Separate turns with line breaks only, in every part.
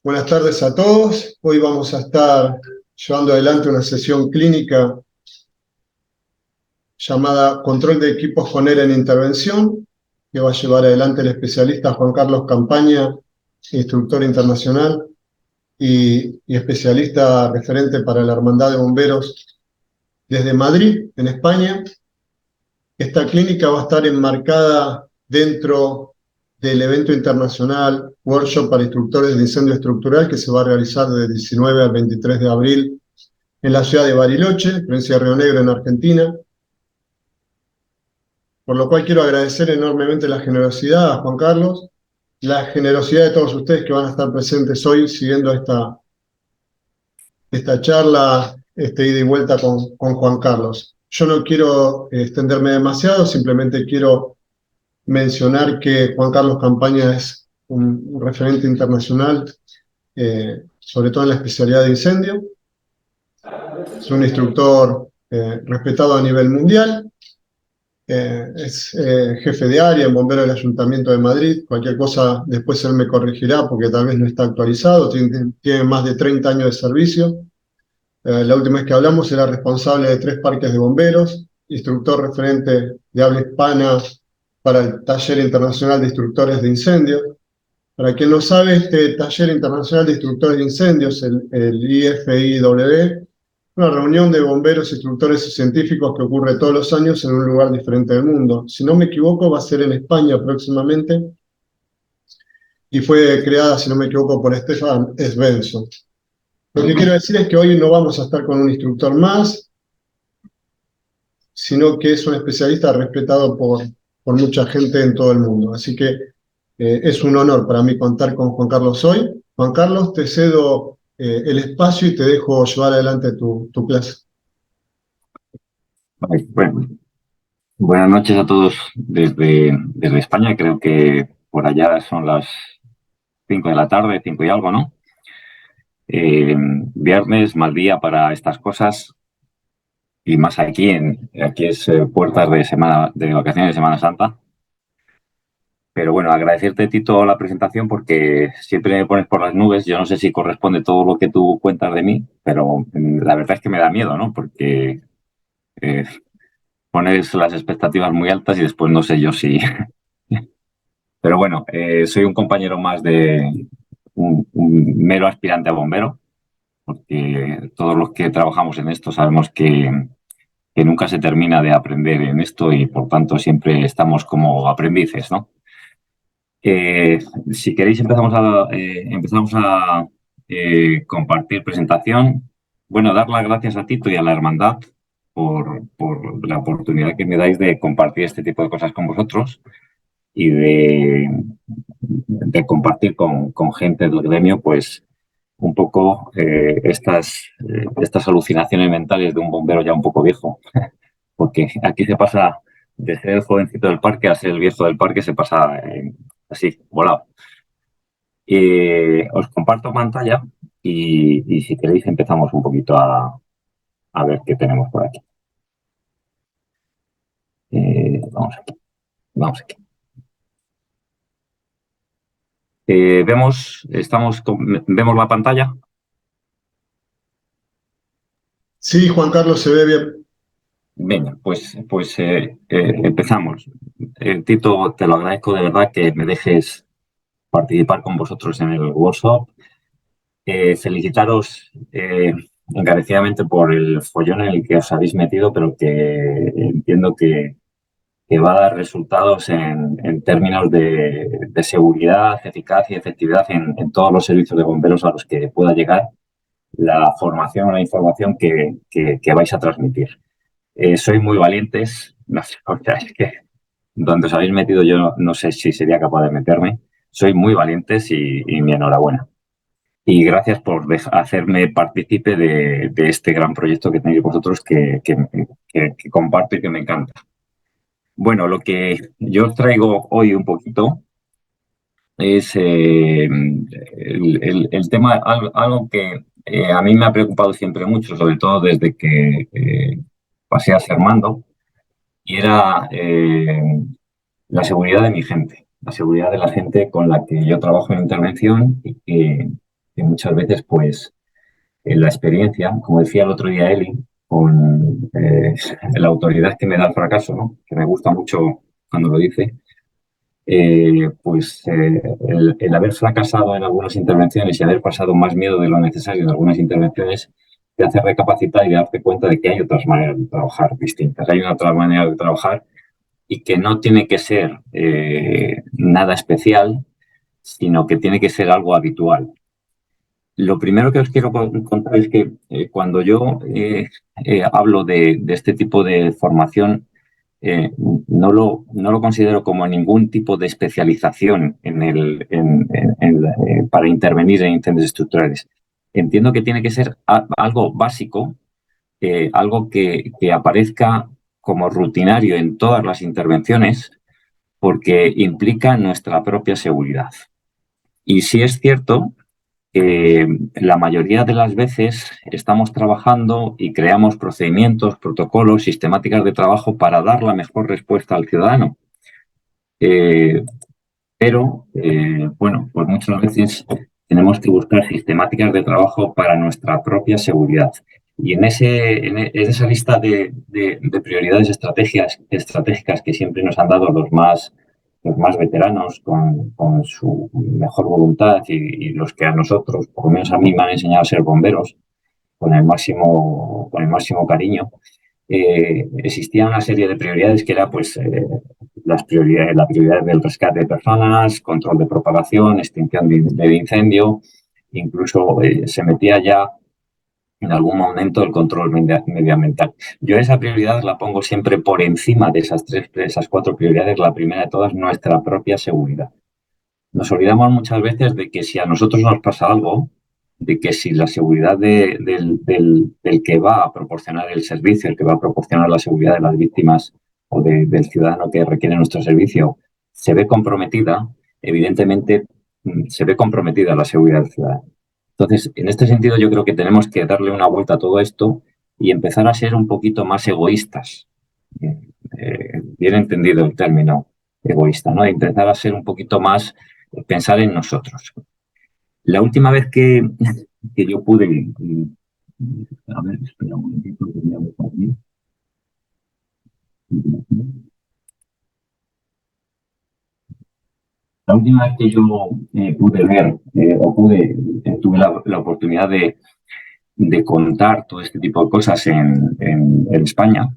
Buenas tardes a todos. Hoy vamos a estar llevando adelante una sesión clínica llamada Control de equipos con ERA en intervención, que va a llevar adelante el especialista Juan Carlos Campaña, instructor internacional y especialista referente para la Hermandad de Bomberos desde Madrid, en España. Esta clínica va a estar enmarcada dentro del evento internacional Workshop para Instructores de Incendio Estructural, que se va a realizar del 19 al 23 de abril en la ciudad de Bariloche, provincia de Río Negro, en Argentina. Por lo cual quiero agradecer enormemente la generosidad a Juan Carlos, la generosidad de todos ustedes que van a estar presentes hoy siguiendo esta charla, este ida y vuelta con Juan Carlos. Yo no quiero extenderme demasiado, simplemente quiero mencionar que Juan Carlos Campaña es un referente internacional, sobre todo en la especialidad de incendio. Es un instructor respetado a nivel mundial. Es jefe de área en Bombero del Ayuntamiento de Madrid. Cualquier cosa después él me corregirá porque tal vez no está actualizado. Tiene más de 30 años de servicio. La última vez que hablamos era responsable de 3 parques de bomberos, instructor referente de habla hispana para el Taller Internacional de Instructores de Incendios. Para quien no sabe, este Taller Internacional de Instructores de Incendios, el IFIW, una reunión de bomberos, instructores y científicos que ocurre todos los años en un lugar diferente del mundo. Si no me equivoco, va a ser en España próximamente, y fue creada, si no me equivoco, por Stefan Svensson. Lo que quiero decir es que hoy no vamos a estar con un instructor más, sino que es un especialista respetado por mucha gente en todo el mundo. Así que es un honor para mí contar con Juan Carlos hoy. Juan Carlos, te cedo el espacio y te dejo llevar adelante tu clase.
Bueno, buenas noches a todos desde España. Creo que por allá son las 5 de la tarde, 5 y algo, ¿no? Viernes, mal día para estas cosas, y más aquí es puertas de vacaciones de Semana Santa. Pero bueno, agradecerte, Tito, la presentación porque siempre me pones por las nubes. Yo no sé si corresponde todo lo que tú cuentas de mí, pero la verdad es que me da miedo, ¿no? Porque eh, pones las expectativas muy altas y después no sé yo si... Pero bueno, soy un compañero más de un mero aspirante a bombero, porque todos los que trabajamos en esto sabemos que nunca se termina de aprender en esto y por tanto siempre estamos como aprendices, ¿no? Eh, si queréis empezamos a compartir presentación. Bueno, dar las gracias a Tito y a la Hermandad por la oportunidad que me dais de compartir este tipo de cosas con vosotros y de compartir con gente del gremio, pues un poco estas alucinaciones mentales de un bombero ya un poco viejo, porque aquí se pasa de ser el jovencito del parque a ser el viejo del parque, se pasa así, volado. Os comparto pantalla y si queréis empezamos un poquito a ver qué tenemos por aquí. Vamos aquí. ¿Vemos la pantalla?
Sí, Juan Carlos, se ve bien.
Venga, pues empezamos. Tito, te lo agradezco de verdad que me dejes participar con vosotros en el workshop. Felicitaros encarecidamente por el follón en el que os habéis metido, pero que entiendo que va a dar resultados en términos de seguridad, eficacia y efectividad en todos los servicios de bomberos a los que pueda llegar la formación o la información que vais a transmitir. Sois muy valientes, no sé, o sea, es que donde os habéis metido yo no sé si sería capaz de meterme. Sois muy valientes y mi enhorabuena. Y gracias por hacerme partícipe de este gran proyecto que tenéis vosotros que comparto y que me encanta. Bueno, lo que yo os traigo hoy un poquito es el tema, algo que a mí me ha preocupado siempre mucho, sobre todo desde que pasé a ser mando, y era la seguridad de mi gente, la seguridad de la gente con la que yo trabajo en intervención que muchas veces, pues, en la experiencia, como decía el otro día Eli, con la autoridad que me da el fracaso, ¿no? Que me gusta mucho cuando lo dice, el haber fracasado en algunas intervenciones y haber pasado más miedo de lo necesario en algunas intervenciones te hace recapacitar y darte cuenta de que hay otras maneras de trabajar distintas. Hay una otra manera de trabajar y que no tiene que ser nada especial, sino que tiene que ser algo habitual. Lo primero que os quiero contar es que cuando yo hablo de este tipo de formación, no lo considero como ningún tipo de especialización para intervenir en incendios estructurales. Entiendo que tiene que ser algo básico, algo que aparezca como rutinario en todas las intervenciones, porque implica nuestra propia seguridad. Y sí es cierto que la mayoría de las veces estamos trabajando y creamos procedimientos, protocolos, sistemáticas de trabajo para dar la mejor respuesta al ciudadano. Bueno, pues muchas veces tenemos que buscar sistemáticas de trabajo para nuestra propia seguridad. Y en esa lista de prioridades estratégicas que siempre nos han dado los más veteranos con su mejor voluntad y los que a nosotros, por lo menos a mí, me han enseñado a ser bomberos con el máximo cariño, existía una serie de prioridades que era pues la prioridad del rescate de personas, control de propagación, extinción de incendio, incluso se metía ya en algún momento el control medioambiental. Yo esa prioridad la pongo siempre por encima de esas cuatro prioridades. La primera de todas, nuestra propia seguridad. Nos olvidamos muchas veces de que si a nosotros nos pasa algo, de que si la seguridad del que va a proporcionar el servicio, el que va a proporcionar la seguridad de las víctimas o del ciudadano que requiere nuestro servicio, se ve comprometida, evidentemente se ve comprometida la seguridad del ciudadano. Entonces, en este sentido, yo creo que tenemos que darle una vuelta a todo esto y empezar a ser un poquito más egoístas. Bien entendido el término egoísta, ¿no? Empezar a ser un poquito más, pensar en nosotros. La última vez que yo pude, a ver, espera un momentito que voy a ver por aquí. La última vez que yo pude ver tuve la oportunidad de contar todo este tipo de cosas en España,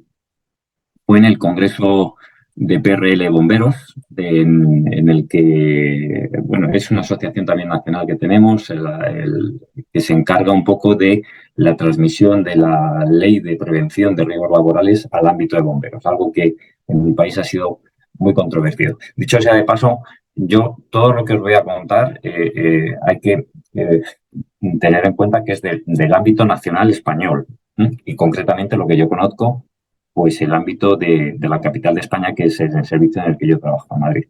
fue en el Congreso de PRL Bomberos, en el que, bueno, es una asociación también nacional que tenemos, que se encarga un poco de la transmisión de la ley de prevención de riesgos laborales al ámbito de bomberos, algo que en mi país ha sido muy controvertido. Dicho sea de paso, yo todo lo que os voy a contar hay que tener en cuenta que es del ámbito nacional español, y concretamente lo que yo conozco, pues el ámbito de la capital de España, que es el servicio en el que yo trabajo, en Madrid.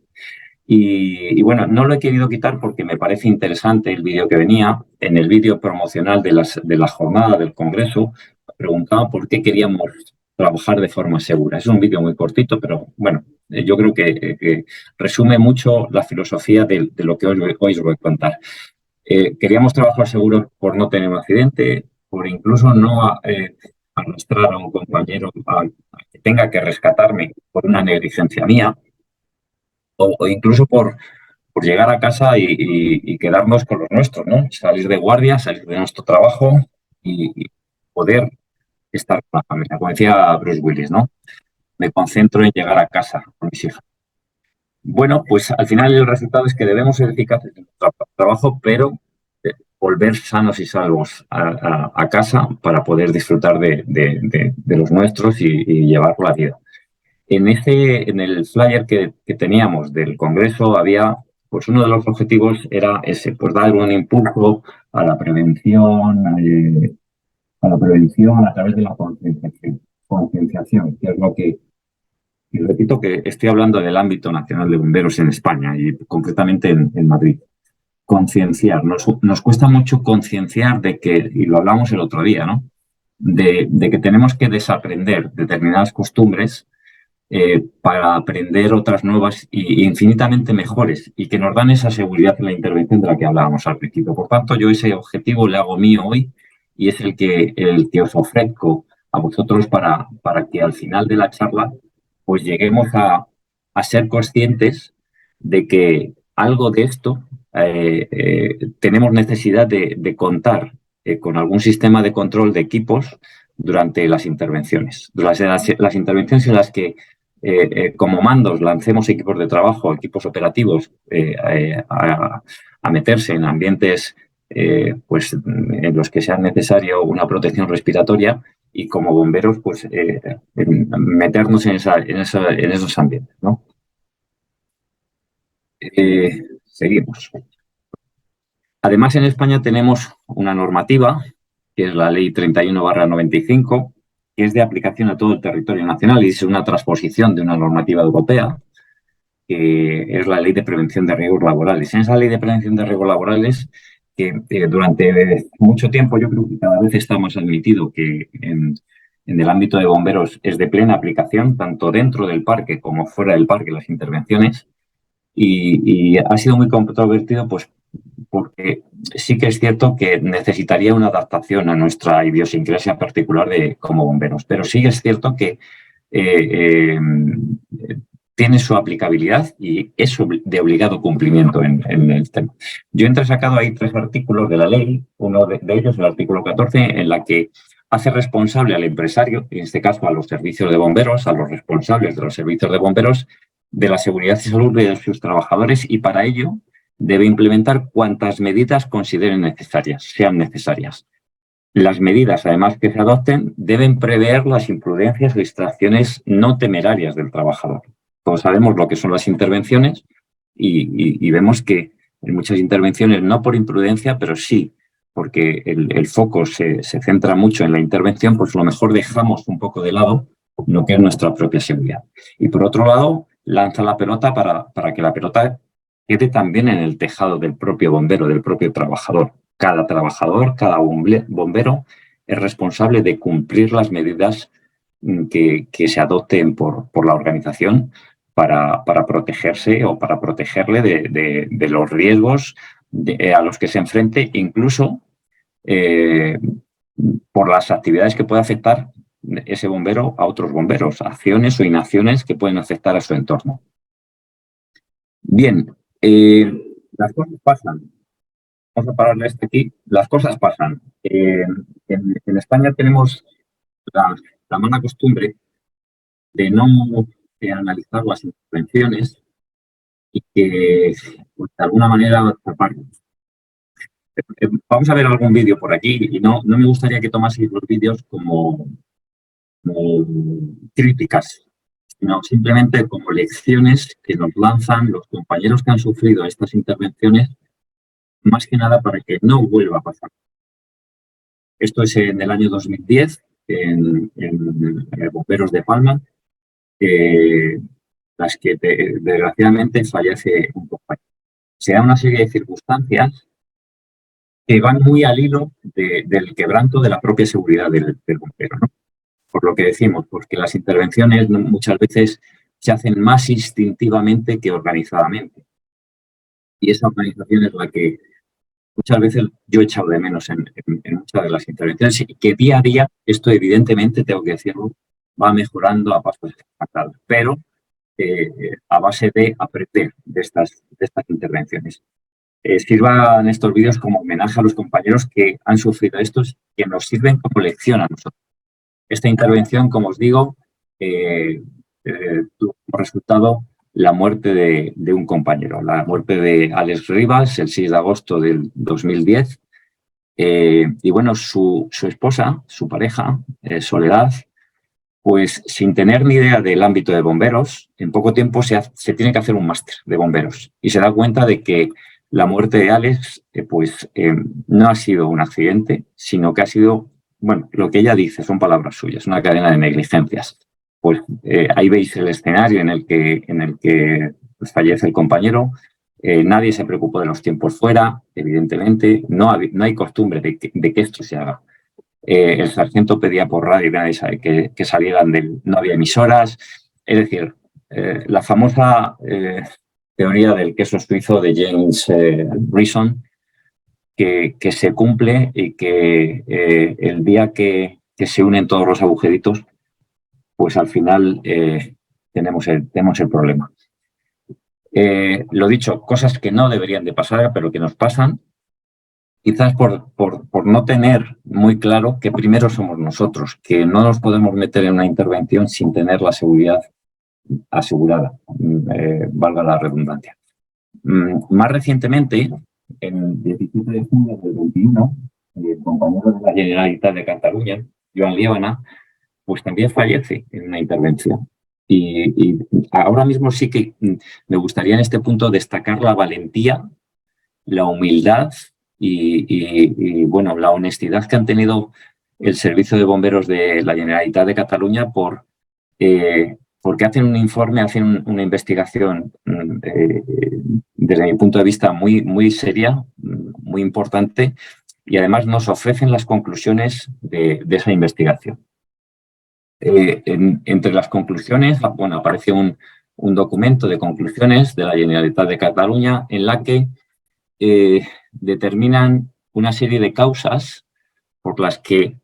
Y bueno, no lo he querido quitar porque me parece interesante el vídeo que venía. En el vídeo promocional de la jornada del Congreso, preguntaba por qué queríamos trabajar de forma segura. Es un vídeo muy cortito, pero bueno, yo creo que resume mucho la filosofía de lo que hoy os voy a contar. Queríamos trabajar seguros por no tener un accidente, por incluso no arrastrar a un compañero a que tenga que rescatarme por una negligencia mía, o incluso por llegar a casa y quedarnos con los nuestros, ¿no? Salir de guardia, salir de nuestro trabajo y poder estar con la familia. Como decía Bruce Willis, ¿no? Me concentro en llegar a casa con mis hijas. Bueno, pues al final el resultado es que debemos ser eficaces en nuestro trabajo, pero volver sanos y salvos a casa para poder disfrutar de los nuestros y llevar la vida. En el flyer que teníamos del Congreso había, pues uno de los objetivos era ese, pues dar un impulso a la prevención, a través de la concienciación, que es lo que, y repito que estoy hablando del ámbito nacional de bomberos en España y concretamente en Madrid. Concienciar. Nos cuesta mucho concienciar de que, y lo hablamos el otro día, ¿no? De que tenemos que desaprender determinadas costumbres para aprender otras nuevas e infinitamente mejores y que nos dan esa seguridad en la intervención de la que hablábamos al principio. Por tanto, yo ese objetivo le hago mío hoy y es el que os ofrezco a vosotros para que al final de la charla pues lleguemos a ser conscientes de que algo de esto tenemos necesidad de contar con algún sistema de control de equipos durante las intervenciones. Las intervenciones en las que como mandos lancemos equipos de trabajo, equipos operativos a meterse en ambientes pues, en los que sea necesario una protección respiratoria y como bomberos pues meternos en esos ambientes, ¿no? Seguimos. Además, en España tenemos una normativa, que es la Ley 31/95, que es de aplicación a todo el territorio nacional y es una transposición de una normativa europea, que es la Ley de Prevención de Riesgos Laborales. En esa Ley de Prevención de Riesgos Laborales, que durante mucho tiempo yo creo que cada vez está más admitido que en el ámbito de bomberos es de plena aplicación, tanto dentro del parque como fuera del parque, las intervenciones, y ha sido muy controvertido pues porque sí que es cierto que necesitaría una adaptación a nuestra idiosincrasia particular como bomberos, pero sí es cierto que eh, tiene su aplicabilidad y es de obligado cumplimiento en el tema. Yo he entresacado ahí 3 artículos de la ley, uno de ellos, el artículo 14, en la que hace responsable al empresario, en este caso a los servicios de bomberos, a los responsables de los servicios de bomberos, de la seguridad y salud de sus trabajadores y para ello debe implementar cuantas medidas consideren necesarias, sean necesarias. Las medidas, además, que se adopten deben prever las imprudencias o distracciones no temerarias del trabajador. Todos sabemos lo que son las intervenciones y vemos que en muchas intervenciones, no por imprudencia, pero sí porque el foco se centra mucho en la intervención, pues a lo mejor dejamos un poco de lado lo que es nuestra propia seguridad. Y por otro lado, lanza la pelota para que la pelota quede también en el tejado del propio bombero, del propio trabajador. Cada trabajador, cada bombero es responsable de cumplir las medidas que se adopten por la organización para protegerse o para protegerle de los riesgos a los que se enfrente, incluso por las actividades que puede afectar ese bombero a otros bomberos, acciones o inacciones que pueden afectar a su entorno. Bien, las cosas pasan. Vamos a pararle este aquí. Las cosas pasan. En España tenemos la mala costumbre de no analizar las intervenciones y que, pues, de alguna manera, taparlas. Vamos a ver algún vídeo por aquí y no me gustaría que tomaseis los vídeos como críticas, sino simplemente como lecciones que nos lanzan los compañeros que han sufrido estas intervenciones, más que nada para que no vuelva a pasar. Esto es en el año 2010, en Bomberos de Palma, las que desgraciadamente fallece un compañero. Se da una serie de circunstancias que van muy al hilo del quebranto de la propia seguridad del bombero, ¿no? Por lo que decimos, porque las intervenciones muchas veces se hacen más instintivamente que organizadamente. Y esa organización es la que muchas veces yo he echado de menos en muchas de las intervenciones y que día a día, esto evidentemente, tengo que decirlo, va mejorando a pasos agigantados, pero a base de aprender de estas intervenciones. Sirvan estos vídeos como homenaje a los compañeros que han sufrido estos, que nos sirven como lección a nosotros. Esta intervención, como os digo, tuvo como resultado la muerte de un compañero, la muerte de Alex Rivas el 6 de agosto del 2010. Y bueno, su esposa, su pareja, Soledad, pues sin tener ni idea del ámbito de bomberos, en poco tiempo se tiene que hacer un máster de bomberos y se da cuenta de que la muerte de Alex no ha sido un accidente, sino que ha sido, bueno, lo que ella dice son palabras suyas, una cadena de negligencias. Pues ahí veis el escenario en el que pues, fallece el compañero. Nadie se preocupó de los tiempos fuera, evidentemente. No hay costumbre de que esto se haga. El sargento pedía por radio y nadie sabe que salieran no había emisoras. Es decir, la famosa teoría del queso suizo de James Reason, que se cumple y que el día que se unen todos los agujeritos, pues al final tenemos el problema. Lo dicho, cosas que no deberían de pasar, pero que nos pasan, quizás por no tener muy claro que primero somos nosotros, que no nos podemos meter en una intervención sin tener la seguridad asegurada, valga la redundancia. Más recientemente, el 17 de junio del 21, el compañero de la Generalitat de Cataluña, Joan Liébana, pues también fallece en una intervención. Y ahora mismo sí que me gustaría en este punto destacar la valentía, la humildad y bueno, la honestidad que han tenido el Servicio de Bomberos de la Generalitat de Cataluña porque hacen un informe, hacen una investigación desde mi punto de vista muy seria, muy importante, y además nos ofrecen las conclusiones de esa investigación. Entre las conclusiones, bueno, aparece un documento de conclusiones de la Generalitat de Cataluña en la que determinan una serie de causas por las que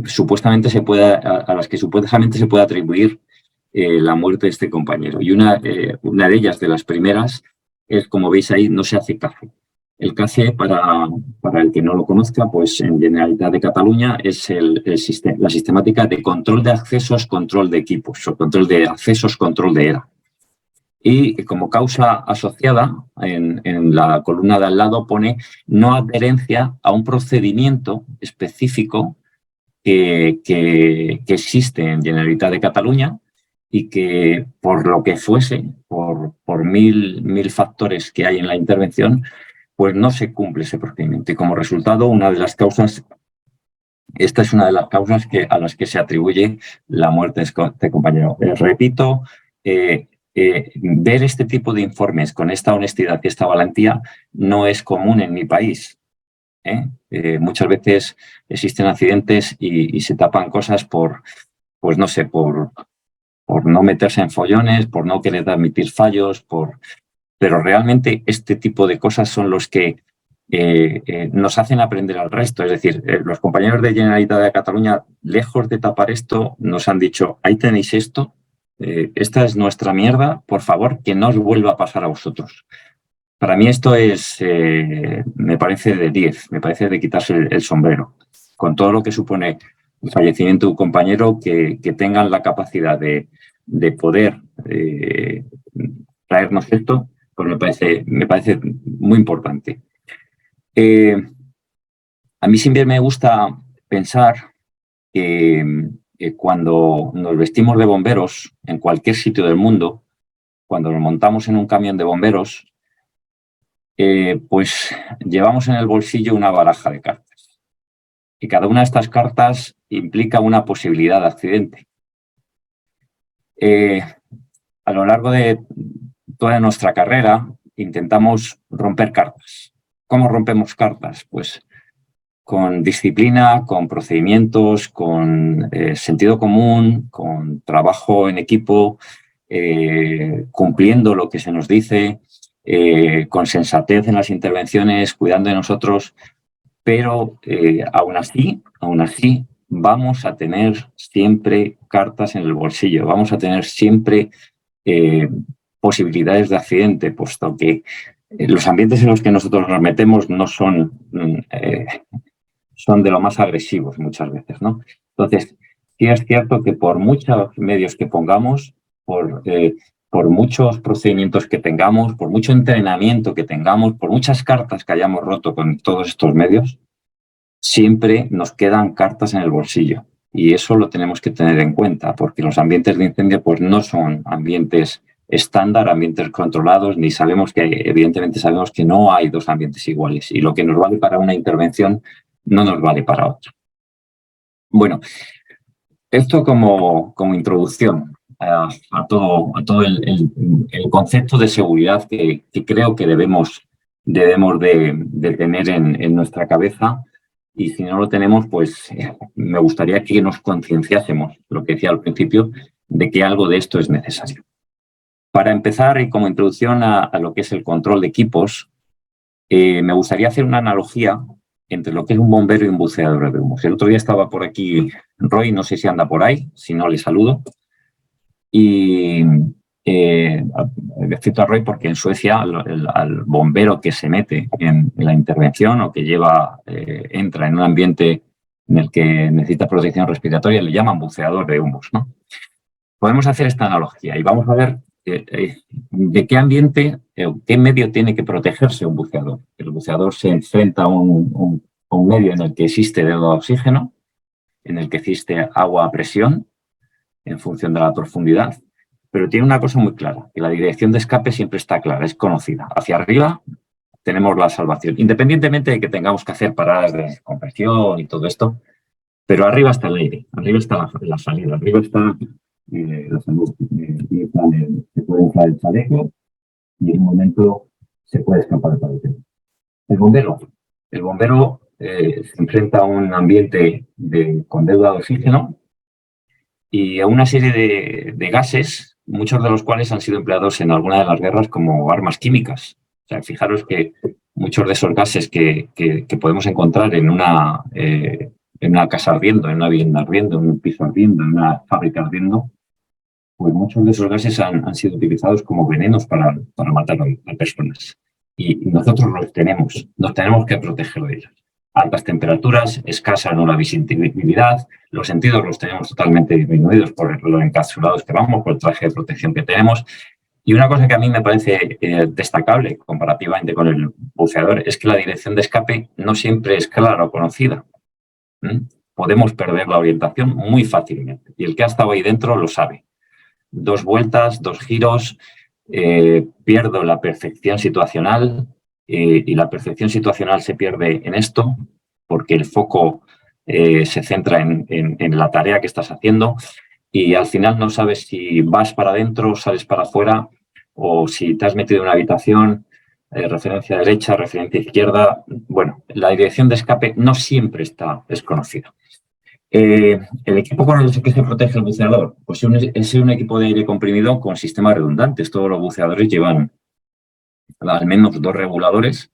supuestamente a las que supuestamente se puede atribuir la muerte de este compañero. Y una de ellas, de las primeras, es, como veis ahí, no se hace CACE. El CACE, para el que no lo conozca, pues en Generalitat de Cataluña es la sistemática de control de accesos, control de equipos, o control de accesos, control de ERA. Y como causa asociada, en la columna de al lado pone no adherencia a un procedimiento específico que existe en Generalitat de Cataluña y que por lo que fuese, por mil factores que hay en la intervención, pues no se cumple ese procedimiento. Y como resultado, esta es una de las causas a las que se atribuye la muerte de este compañero. Repito, ver este tipo de informes con esta honestidad y esta valentía no es común en mi país. Muchas veces existen accidentes y se tapan cosas pues no sé, por no meterse en follones, por no querer admitir fallos, pero realmente este tipo de cosas son los que nos hacen aprender al resto. Es decir, los compañeros de Generalitat de Cataluña, lejos de tapar esto, nos han dicho, ahí tenéis esto, esta es nuestra mierda, por favor, que no os vuelva a pasar a vosotros. Para mí esto me parece de 10, me parece de quitarse el sombrero. Con todo lo que supone el fallecimiento de un compañero, que tengan la capacidad de poder traernos esto, pues me parece muy importante. A mí siempre me gusta pensar que cuando nos vestimos de bomberos en cualquier sitio del mundo, cuando nos montamos en un camión de bomberos, pues llevamos en el bolsillo una baraja de cartas. Y cada una de estas cartas implica una posibilidad de accidente. A lo largo de toda nuestra carrera intentamos romper cartas. ¿Cómo rompemos cartas? Pues con disciplina, con procedimientos, con sentido común, con trabajo en equipo, cumpliendo lo que se nos dice, con sensatez en las intervenciones, cuidando de nosotros, pero aún así vamos a tener siempre cartas en el bolsillo, vamos a tener siempre posibilidades de accidente, puesto que los ambientes en los que nosotros nos metemos no son de lo más agresivos muchas veces, ¿no? Entonces, sí es cierto que por muchos medios que pongamos, por muchos procedimientos que tengamos, por mucho entrenamiento que tengamos, por muchas cartas que hayamos roto con todos estos medios, siempre nos quedan cartas en el bolsillo. Y eso lo tenemos que tener en cuenta, porque los ambientes de incendio pues no son ambientes estándar, ambientes controlados, ni evidentemente sabemos que no hay dos ambientes iguales. Y lo que nos vale para una intervención no nos vale para otra. Bueno, esto como introducción a todo el concepto de seguridad que creo que debemos de tener en nuestra cabeza, y si no lo tenemos, pues me gustaría que nos concienciásemos, lo que decía al principio, de que algo de esto es necesario. Para empezar, y como introducción a lo que es el control de equipos, me gustaría hacer una analogía entre lo que es un bombero y un buceador de humos. El otro día estaba por aquí Roy, no sé si anda por ahí, si no le saludo. Y cito a Roy porque en Suecia al bombero que se mete en la intervención o que entra en un ambiente en el que necesita protección respiratoria le llaman buceador de humos, ¿no? Podemos hacer esta analogía y vamos a ver de qué ambiente, qué medio tiene que protegerse un buceador. El buceador se enfrenta a un medio en el que existe dedo de oxígeno, en el que existe agua a presión en función de la profundidad, pero tiene una cosa muy clara, que la dirección de escape siempre está clara, es conocida. Hacia arriba tenemos la salvación, independientemente de que tengamos que hacer paradas de descompresión y todo esto, pero arriba está el aire, arriba está la salida, arriba está la salud. Se puede inflar el chaleco y en un momento se puede escapar para el tema. El bombero se enfrenta a un ambiente con deuda de oxígeno y a una serie de gases, muchos de los cuales han sido empleados en alguna de las guerras como armas químicas. O sea, fijaros que muchos de esos gases que podemos encontrar en una casa ardiendo, en una vivienda ardiendo, en un piso ardiendo, en una fábrica ardiendo, pues muchos de esos gases han sido utilizados como venenos para matar a personas. Y nosotros nos tenemos que proteger de ellos. Altas temperaturas, escasa no la visibilidad, los sentidos los tenemos totalmente disminuidos por lo encapsulados que vamos, por el traje de protección que tenemos. Y una cosa que a mí me parece destacable comparativamente con el buceador es que la dirección de escape no siempre es clara o conocida. Podemos perder la orientación muy fácilmente y el que ha estado ahí dentro lo sabe. 2 vueltas, 2 giros, pierdo la percepción situacional y la percepción situacional se pierde en esto porque el foco se centra en la tarea que estás haciendo y al final no sabes si vas para adentro, sales para afuera o si te has metido en una habitación, referencia derecha, referencia izquierda. Bueno, la dirección de escape no siempre es conocida. ¿El equipo con el que se protege el buceador? Pues es un equipo de aire comprimido con sistemas redundantes. Todos los buceadores llevan al menos 2 reguladores,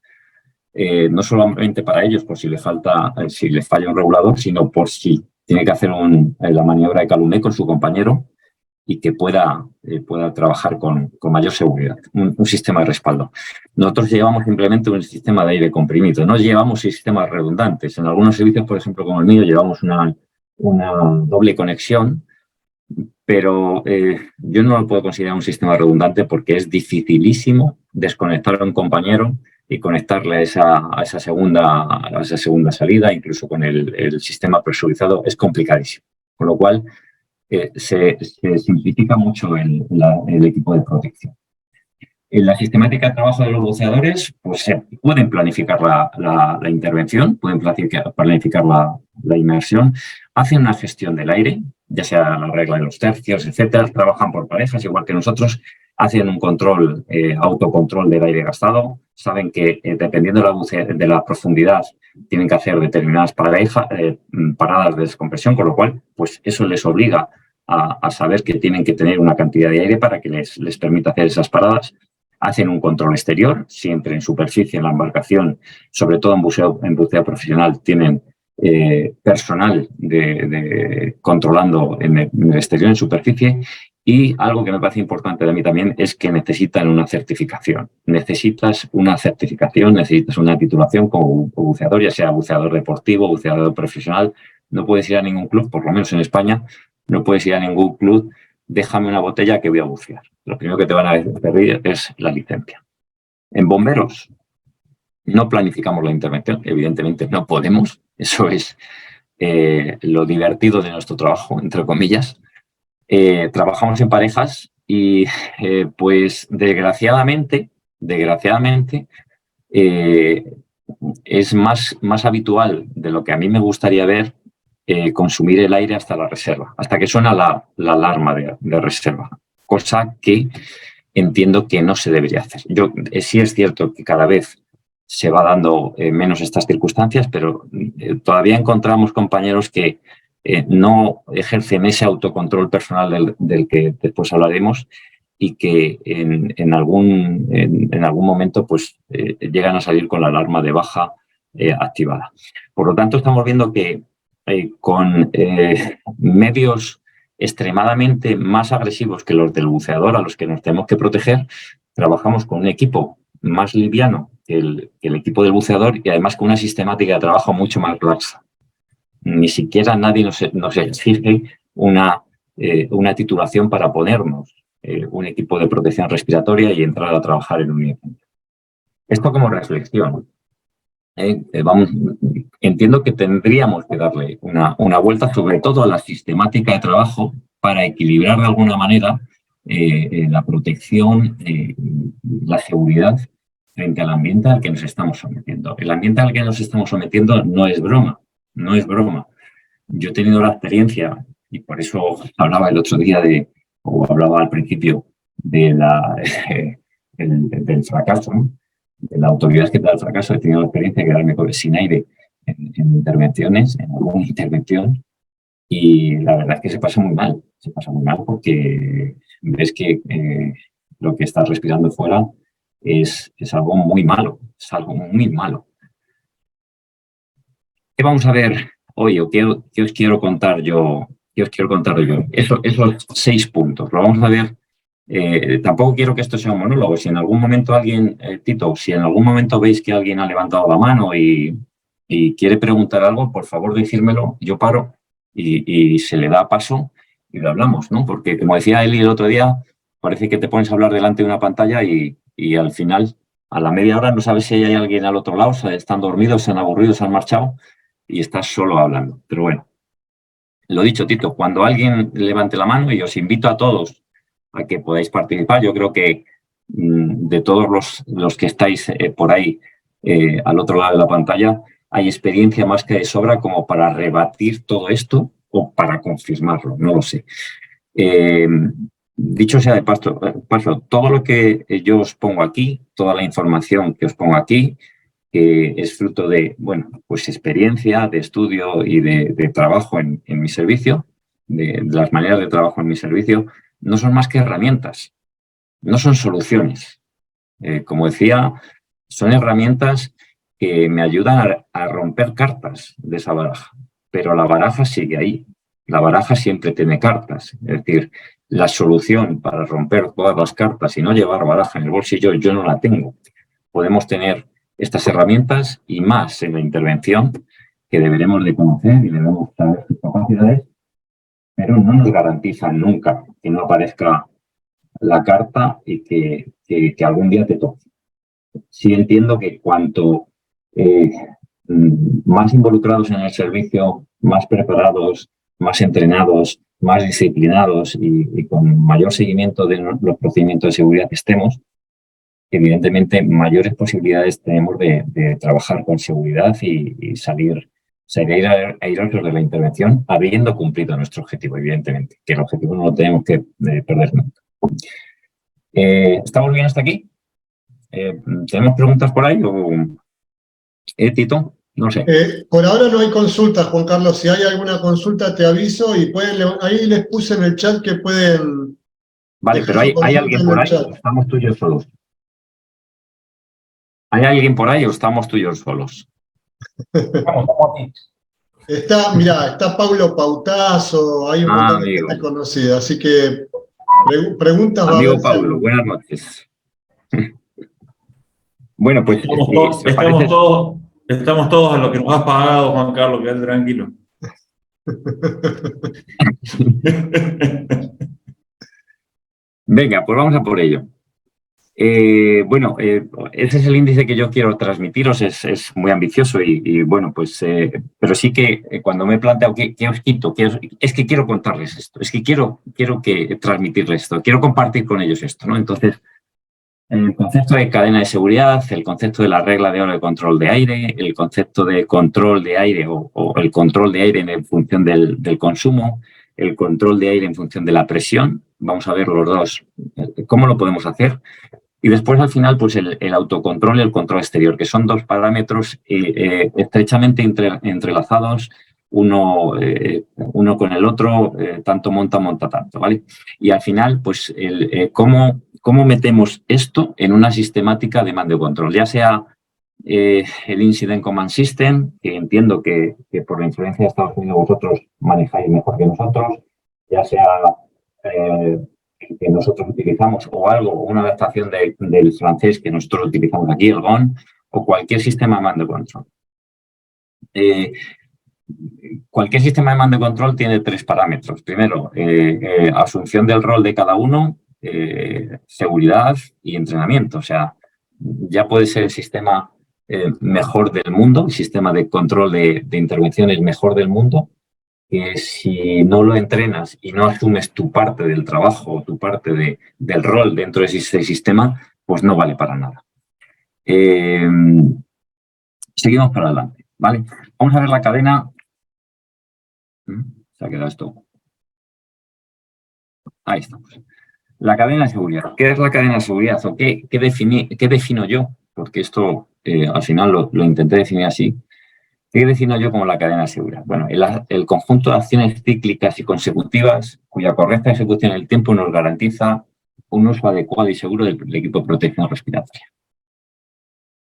no solamente para ellos por si les falla un regulador, sino por si tiene que hacer la maniobra de calumet con su compañero y que pueda trabajar con mayor seguridad, un sistema de respaldo. Nosotros llevamos simplemente un sistema de aire comprimido, no llevamos sistemas redundantes. En algunos servicios, por ejemplo, como el mío, llevamos una doble conexión, pero yo no lo puedo considerar un sistema redundante porque es dificilísimo desconectar a un compañero y conectarle a esa segunda salida, incluso con el sistema presurizado, es complicadísimo. Con lo cual, se simplifica mucho el equipo de protección. En la sistemática de trabajo de los buceadores, pues pueden planificar la intervención, pueden planificar la inmersión, hacen una gestión del aire, ya sea la regla de los tercios, etcétera, trabajan por parejas, igual que nosotros, hacen un control, autocontrol del aire gastado, saben que dependiendo de la profundidad tienen que hacer determinadas paradas de descompresión, con lo cual, pues eso les obliga a saber que tienen que tener una cantidad de aire para que les permita hacer esas paradas. Hacen un control exterior, siempre en superficie, en la embarcación, sobre todo en buceo profesional, tienen personal controlando en el exterior, en superficie. Y algo que me parece importante de mí también es que necesitan una certificación. Necesitas una titulación como buceador, ya sea buceador deportivo, buceador profesional. No puedes ir a ningún club, por lo menos en España, no puedes ir a ningún club, déjame una botella que voy a bucear. Lo primero que te van a pedir es la licencia. En bomberos no planificamos la intervención, evidentemente no podemos. Eso es lo divertido de nuestro trabajo, entre comillas. Trabajamos en parejas y pues desgraciadamente es más habitual de lo que a mí me gustaría ver consumir el aire hasta la reserva, hasta que suena la alarma de reserva, cosa que entiendo que no se debería hacer. Sí es cierto que cada vez se va dando menos estas circunstancias, pero todavía encontramos compañeros que no ejercen ese autocontrol personal del que después hablaremos y que en algún momento pues, llegan a salir con la alarma de baja activada. Por lo tanto, estamos viendo que con medios extremadamente más agresivos que los del buceador a los que nos tenemos que proteger, trabajamos con un equipo más liviano que el equipo del buceador y además con una sistemática de trabajo mucho más laxa. Ni siquiera nadie nos exige una titulación para ponernos un equipo de protección respiratoria y entrar a trabajar en un incendio. Esto como reflexión. Entiendo que tendríamos que darle una vuelta, sobre todo a la sistemática de trabajo, para equilibrar de alguna manera la protección, la seguridad frente al ambiente al que nos estamos sometiendo. El ambiente al que nos estamos sometiendo no es broma, no es broma. Yo he tenido la experiencia, y por eso hablaba el otro día o hablaba al principio del fracaso, ¿no? De la autoridad que te da el fracaso. He tenido la experiencia de quedarme sin aire en intervenciones, en alguna intervención, y la verdad es que se pasa muy mal porque ves que lo que estás respirando fuera es algo muy malo, es algo muy malo. ¿Qué vamos a ver hoy o qué os quiero contar yo? Esos 6 puntos. Lo vamos a ver. Tampoco quiero que esto sea un monólogo. Si en algún momento alguien, Tito, si en algún momento veis que alguien ha levantado la mano y quiere preguntar algo, por favor decírmelo, yo paro y se le da paso y lo hablamos, ¿no? Porque como decía Eli el otro día, parece que te pones a hablar delante de una pantalla y al final, a la media hora, no sabes si hay alguien al otro lado, están dormidos, se han aburrido, se han marchado y estás solo hablando. Pero bueno, lo dicho, Tito, cuando alguien levante la mano, y os invito a todos a que podáis participar. Yo creo que de todos los que estáis por ahí al otro lado de la pantalla, hay experiencia más que de sobra como para rebatir todo esto o para confirmarlo, no lo sé. Dicho sea de paso, todo lo que yo os pongo aquí, toda la información que os pongo aquí, es fruto de, bueno, pues experiencia, de estudio y de trabajo en mi servicio, de las maneras de trabajo en mi servicio. No son más que herramientas, no son soluciones. Como decía, son herramientas que me ayudan a romper cartas de esa baraja, pero la baraja sigue ahí. La baraja siempre tiene cartas. Es decir, la solución para romper todas las cartas y no llevar baraja en el bolsillo, yo no la tengo. Podemos tener estas herramientas y más en la intervención que deberemos de conocer y debemos saber sus capacidades, pero no nos garantizan nunca que no aparezca la carta y que algún día te toque. Sí entiendo que cuanto más involucrados en el servicio, más preparados, más entrenados, más disciplinados y con mayor seguimiento de los procedimientos de seguridad que estemos, evidentemente mayores posibilidades tenemos de trabajar con seguridad y salir airosos de la intervención, habiendo cumplido nuestro objetivo, evidentemente, que el objetivo no lo tenemos que perder nunca. ¿Estamos bien hasta aquí? ¿Tenemos preguntas por ahí? Tito, no sé.
Por ahora no hay consultas, Juan Carlos. Si hay alguna consulta te aviso y ahí les puse en el chat que pueden...
Vale, pero ¿hay alguien por ahí o estamos tú y yo solos? ¿Hay alguien por ahí o estamos tú y yo solos?
Está Paulo Pautazo, hay un montón de gente conocida, así que preguntas.
Amigo Paulo, buenas noches. Bueno, pues
estamos todos a lo que nos has pagado, Juan Carlos, quédate tranquilo.
Venga, pues vamos a por ello. Ese es el índice que yo quiero transmitiros, es muy ambicioso y bueno, pues, pero sí que cuando me he planteado ¿qué os quito? Es que quiero contarles esto, es que quiero que transmitirles esto, quiero compartir con ellos esto, ¿no? Entonces, el concepto de cadena de seguridad, el concepto de la regla de oro de control de aire, el concepto de control de aire o el control de aire en función del consumo, el control de aire en función de la presión, vamos a ver los dos, cómo lo podemos hacer. Y después, al final, pues el autocontrol y el control exterior, que son dos parámetros estrechamente entrelazados uno con el otro, tanto monta tanto, ¿vale? Y al final, pues, ¿cómo metemos esto en una sistemática de mando y control? Ya sea el Incident Command System, que entiendo que por la influencia de Estados Unidos vosotros manejáis mejor que nosotros, ya sea que nosotros utilizamos o algo, una adaptación del francés que nosotros utilizamos aquí, el GON, o cualquier sistema de mando y control. Cualquier sistema de mando y control tiene 3 parámetros. Primero, asunción del rol de cada uno, seguridad y entrenamiento. O sea, ya puede ser el sistema mejor del mundo, el sistema de control de intervenciones mejor del mundo, que si no lo entrenas y no asumes tu parte del trabajo, tu parte del rol dentro de ese sistema, pues no vale para nada. Seguimos para adelante, ¿vale? Vamos a ver la cadena. Se ha quedado esto. Ahí estamos. La cadena de seguridad. ¿Qué es la cadena de seguridad? ¿O qué defino yo? Porque esto al final lo intenté definir así. ¿Qué defino yo como la cadena de seguridad? Bueno, el conjunto de acciones cíclicas y consecutivas cuya correcta ejecución en el tiempo nos garantiza un uso adecuado y seguro del equipo de protección respiratoria.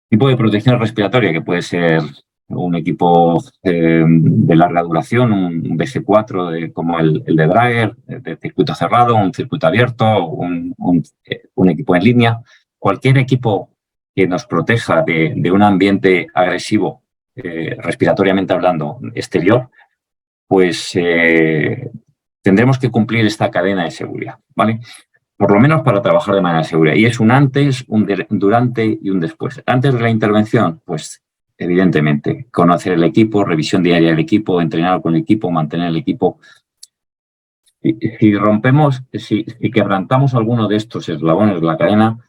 Tipo de protección respiratoria que puede ser un equipo de larga duración, un BC4 como el de Draeger, de circuito cerrado, un circuito abierto, un equipo en línea. Cualquier equipo que nos proteja de un ambiente agresivo, respiratoriamente hablando, exterior, pues tendremos que cumplir esta cadena de seguridad, ¿vale? Por lo menos para trabajar de manera segura. Y es un antes, un durante y un después. Antes de la intervención, pues evidentemente, conocer el equipo, revisión diaria del equipo, entrenar con el equipo, mantener el equipo. Si rompemos, si quebrantamos alguno de estos eslabones de la cadena,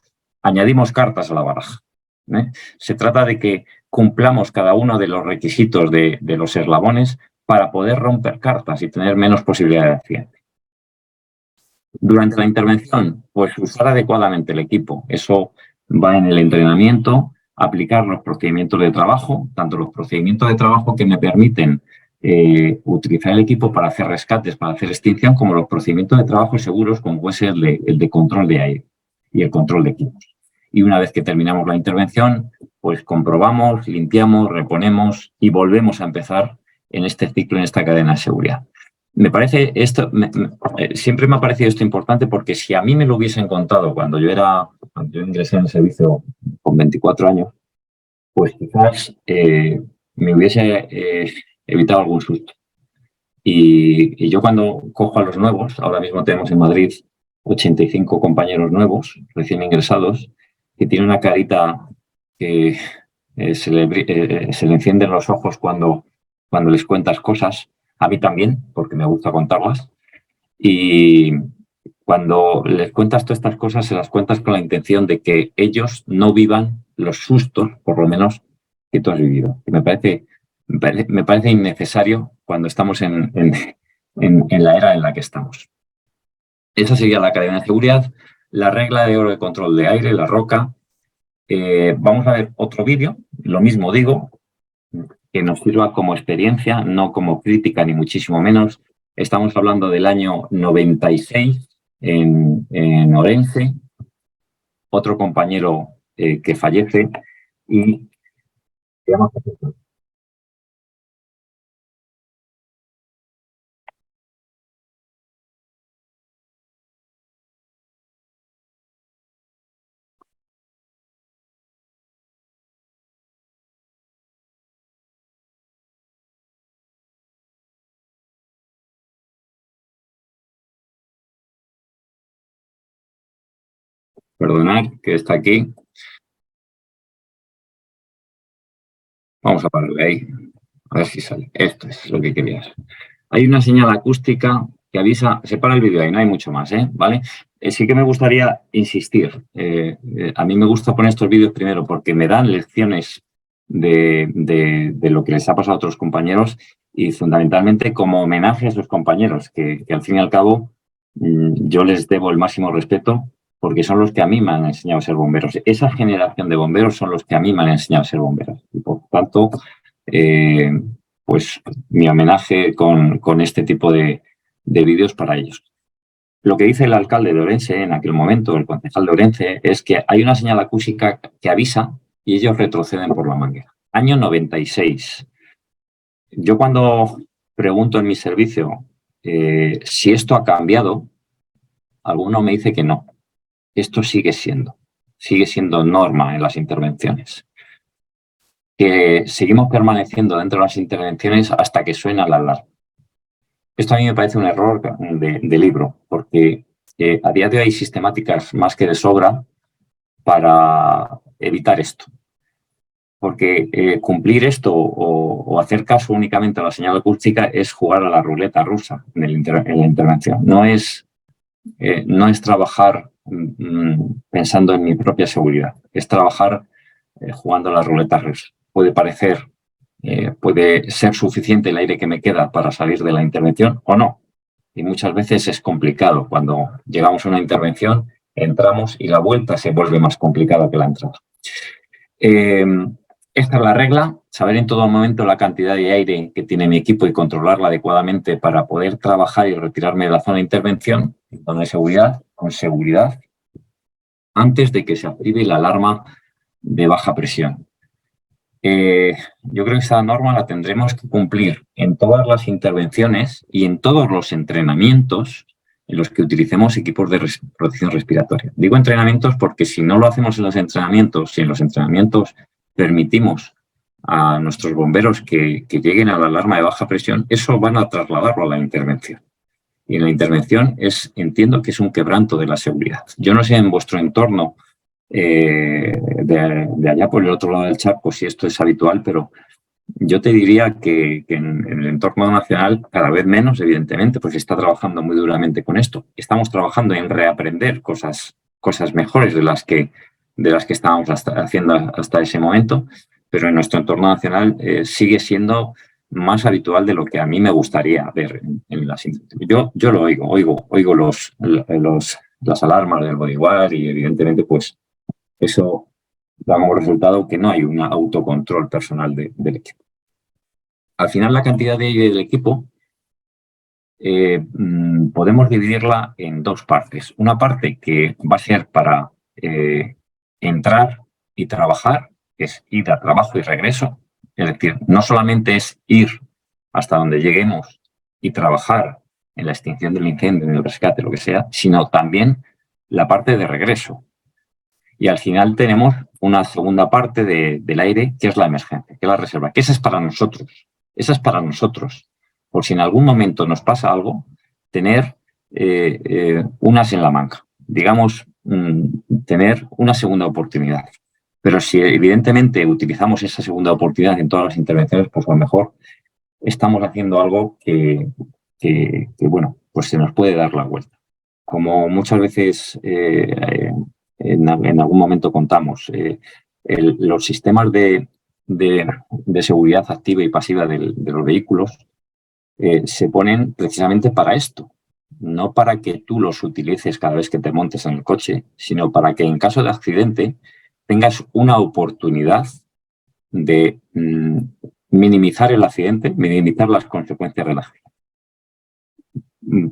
añadimos cartas a la baraja. Se trata de que cumplamos cada uno de los requisitos de los eslabones para poder romper cartas y tener menos posibilidad de accidente. Durante la intervención, pues usar adecuadamente el equipo. Eso va en el entrenamiento, aplicar los procedimientos de trabajo, tanto los procedimientos de trabajo que me permiten utilizar el equipo para hacer rescates, para hacer extinción, como los procedimientos de trabajo seguros, como puede ser el de control de aire y el control de equipos. Y una vez que terminamos la intervención, pues comprobamos, limpiamos, reponemos y volvemos a empezar en este ciclo, en esta cadena de seguridad. Me parece esto, siempre me ha parecido esto importante porque si a mí me lo hubiesen contado cuando yo ingresé en el servicio con 24 años, pues quizás me hubiese evitado algún susto. Y yo cuando cojo a los nuevos, ahora mismo tenemos en Madrid 85 compañeros nuevos, recién ingresados, que tienen una carita que se le encienden los ojos cuando les cuentas cosas. A mí también, porque me gusta contarlas. Y cuando les cuentas todas estas cosas, se las cuentas con la intención de que ellos no vivan los sustos, por lo menos, que tú has vivido. Y me parece innecesario cuando estamos en la era en la que estamos. Esa sería la cadena de seguridad. La regla de oro de control de aire, la ROCA. Vamos a ver otro vídeo, lo mismo digo, que nos sirva como experiencia, no como crítica, ni muchísimo menos. Estamos hablando del año 96 en Orense, otro compañero que fallece y digamos que perdonad que está aquí. Vamos a pararle ahí. A ver si sale. Esto es lo que querías. Hay una señal acústica que avisa. Se para el vídeo ahí, no hay mucho más, ¿vale? Sí que me gustaría insistir. A mí me gusta poner estos vídeos primero porque me dan lecciones de lo que les ha pasado a otros compañeros y fundamentalmente como homenaje a esos compañeros que al fin y al cabo yo les debo el máximo respeto porque son los que a mí me han enseñado a ser bomberos. Esa generación de bomberos son los que a mí me han enseñado a ser bomberos. Y por tanto, pues mi homenaje con este tipo de vídeos para ellos. Lo que dice el alcalde de Orense en aquel momento, el concejal de Orense, es que hay una señal acústica que avisa y ellos retroceden por la manguera. Año 96. Yo cuando pregunto en mi servicio si esto ha cambiado, alguno me dice que no. Esto sigue siendo norma en las intervenciones. Que seguimos permaneciendo dentro de las intervenciones hasta que suena la alarma. Esto a mí me parece un error de libro, porque a día de hoy hay sistemáticas más que de sobra para evitar esto. Porque cumplir esto o hacer caso únicamente a la señal acústica es jugar a la ruleta rusa en la intervención. No es trabajar pensando en mi propia seguridad, es trabajar jugando a la ruleta rusa. Puede ser suficiente el aire que me queda para salir de la intervención o no. Y muchas veces es complicado. Cuando llegamos a una intervención, entramos y la vuelta se vuelve más complicada que la entrada. Esta es la regla, saber en todo momento la cantidad de aire que tiene mi equipo y controlarla adecuadamente para poder trabajar y retirarme de la zona de intervención, con seguridad, antes de que se active la alarma de baja presión. Yo creo que esa norma la tendremos que cumplir en todas las intervenciones y en todos los entrenamientos en los que utilicemos equipos de protección respiratoria. Digo entrenamientos porque si no lo hacemos en los entrenamientos, si en los entrenamientos permitimos a nuestros bomberos que lleguen a la alarma de baja presión, eso van a trasladarlo a la intervención. Y en la intervención entiendo que es un quebranto de la seguridad. Yo no sé en vuestro entorno de allá por el otro lado del charco si esto es habitual, pero yo te diría que en el entorno nacional cada vez menos, evidentemente, porque se está trabajando muy duramente con esto. Estamos trabajando en reaprender cosas mejores de las que estábamos haciendo hasta ese momento, pero en nuestro entorno nacional sigue siendo más habitual de lo que a mí me gustaría ver en las intervenciones. Yo lo oigo las alarmas del bodyguard y evidentemente pues eso da como resultado que no hay un autocontrol personal del equipo. Al final, la cantidad de aire del equipo podemos dividirla en dos partes. Una parte que va a ser para entrar y trabajar, que es ir a trabajo y regreso. Es decir, no solamente es ir hasta donde lleguemos y trabajar en la extinción del incendio, en el rescate, lo que sea, sino también la parte de regreso. Y al final tenemos una segunda parte del aire, que es la emergencia, que es la reserva, que esa es para nosotros. Esa es para nosotros. Por si en algún momento nos pasa algo, tener unas en la manga. Digamos, tener una segunda oportunidad. Pero si evidentemente utilizamos esa segunda oportunidad en todas las intervenciones, pues a lo mejor estamos haciendo algo que bueno, pues se nos puede dar la vuelta. Como muchas veces en algún momento contamos, los sistemas de seguridad activa y pasiva de los vehículos se ponen precisamente para esto. No para que tú los utilices cada vez que te montes en el coche, sino para que en caso de accidente tengas una oportunidad de minimizar el accidente, minimizar las consecuencias del accidente.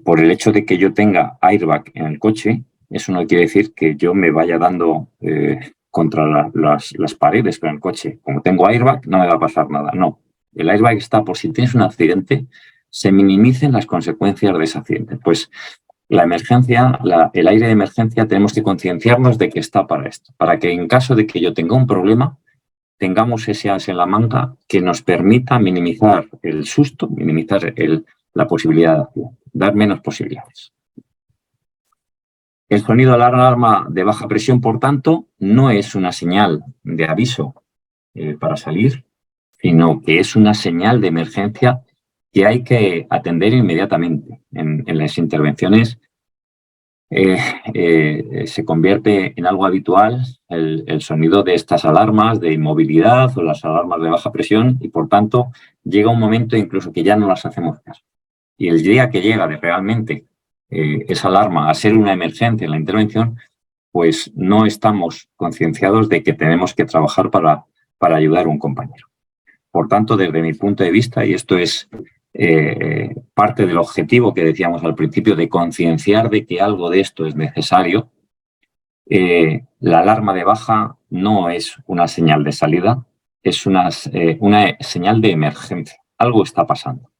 Por el hecho de que yo tenga airbag en el coche, eso no quiere decir que yo me vaya dando contra las paredes con el coche. Como tengo airbag, no me va a pasar nada. No, el airbag está por si tienes un accidente, se minimicen las consecuencias de ese accidente. Pues la emergencia, el aire de emergencia, tenemos que concienciarnos de que está para esto, para que en caso de que yo tenga un problema, tengamos ese as en la manga que nos permita minimizar el susto, minimizar la posibilidad de accidente, dar menos posibilidades. El sonido de la alarma de baja presión, por tanto, no es una señal de aviso para salir, sino que es una señal de emergencia que hay que atender inmediatamente. En las intervenciones se convierte en algo habitual el sonido de estas alarmas de inmovilidad o las alarmas de baja presión y, por tanto, llega un momento incluso que ya no las hacemos caso. Y el día que llega de realmente esa alarma a ser una emergencia en la intervención, pues no estamos concienciados de que tenemos que trabajar para ayudar a un compañero. Por tanto, desde mi punto de vista, y esto es parte del objetivo que decíamos al principio de concienciar de que algo de esto es necesario, la alarma de baja no es una señal de salida, es una señal de emergencia. Algo está pasando.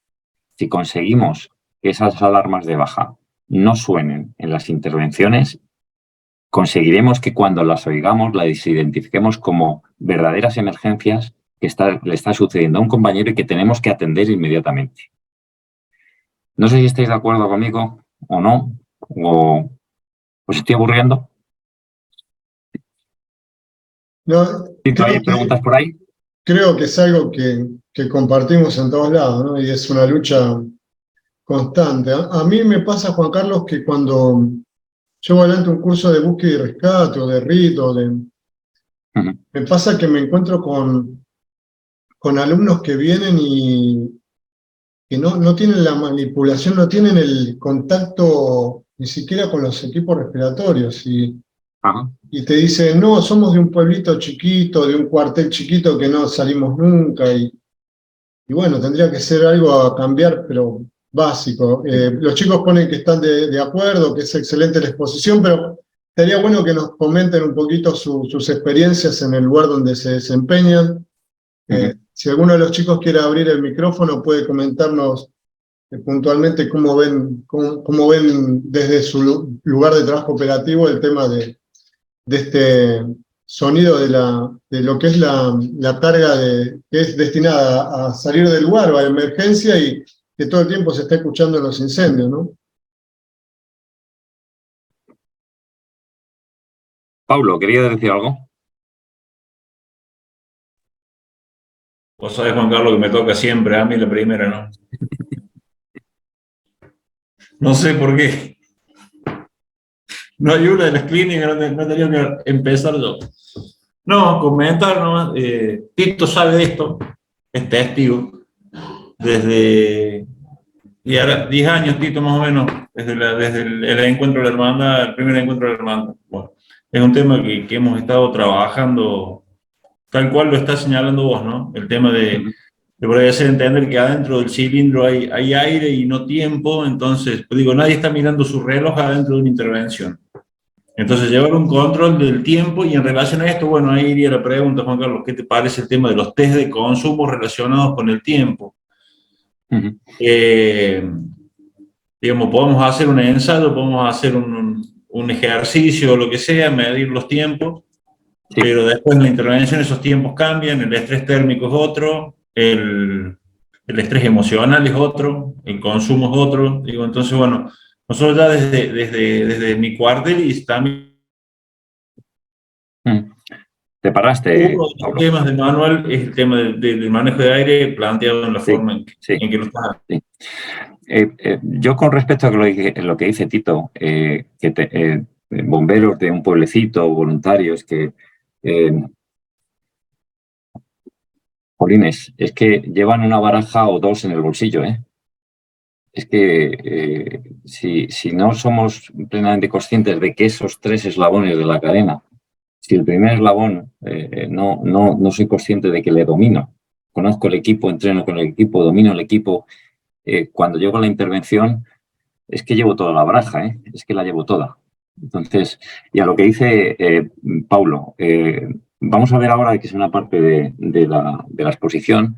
Si conseguimos que esas alarmas de baja no suenen en las intervenciones, conseguiremos que cuando las oigamos las identifiquemos como verdaderas emergencias que le está sucediendo a un compañero y que tenemos que atender inmediatamente. No sé si estáis de acuerdo conmigo o no, o os estoy aburriendo.
No,
¿Hay preguntas por ahí?
creo que es algo que compartimos en todos lados, ¿no? Y es una lucha constante. A mí me pasa, Juan Carlos, que cuando llevo adelante un curso de búsqueda y rescate o de RIT, me pasa que me encuentro con alumnos que vienen y que no tienen la manipulación, no tienen el contacto ni siquiera con los equipos respiratorios. Y te dicen, no, somos de un pueblito chiquito, de un cuartel chiquito que no salimos nunca. Y bueno, tendría que ser algo a cambiar, pero básico. Los chicos ponen que están de acuerdo, que es excelente la exposición, pero estaría bueno que nos comenten un poquito sus experiencias en el lugar donde se desempeñan. Si alguno de los chicos quiere abrir el micrófono, puede comentarnos puntualmente cómo ven desde su lugar de trabajo operativo el tema de este sonido de lo que es la carga que es destinada a salir del lugar o a emergencia y que todo el tiempo se está escuchando en los incendios, ¿no?
Pablo, ¿querías decir algo?
Vos sabés, Juan Carlos, que me toca siempre a mí la primera, ¿no? No sé por qué. No hay una de las clínicas, no he tenido que empezar yo. No, comentar nomás. Tito sabe de esto, es testigo. Desde y ahora 10 años, Tito, más o menos, desde el encuentro de la hermandad, el primer encuentro de la hermandad. Bueno, es un tema que hemos estado trabajando tal cual lo estás señalando vos, ¿no? El tema de por ahí hacer entender que adentro del cilindro hay aire y no tiempo, entonces, pues digo, nadie está mirando su reloj adentro de una intervención. Entonces, llevar un control del tiempo y en relación a esto, bueno, ahí iría la pregunta, Juan Carlos, ¿qué te parece el tema de los test de consumo relacionados con el tiempo? Digamos, podemos hacer un ensayo, podemos hacer un ejercicio o lo que sea, medir los tiempos, pero después en la intervención esos tiempos cambian, el estrés térmico es otro, el estrés emocional es otro, el consumo es otro, digo, entonces, bueno, nosotros ya desde mi cuartel y también
¿Te paraste,
uno de los
Pablo?
temas del manual es el tema del manejo de aire planteado en la forma en que lo está.
Yo con respecto a lo que dice Tito, bomberos de un pueblecito, voluntarios que, jolines, es que llevan una baraja o dos en el bolsillo, ¿eh? Es que si no somos plenamente conscientes de que esos tres eslabones de la cadena, si el primer eslabón no soy consciente de que le domino, conozco el equipo, entreno con el equipo, domino el equipo, cuando llego a la intervención es que llevo toda la baraja, es que la llevo toda. Entonces, y a lo que dice Paulo, vamos a ver ahora, que es una parte de la exposición,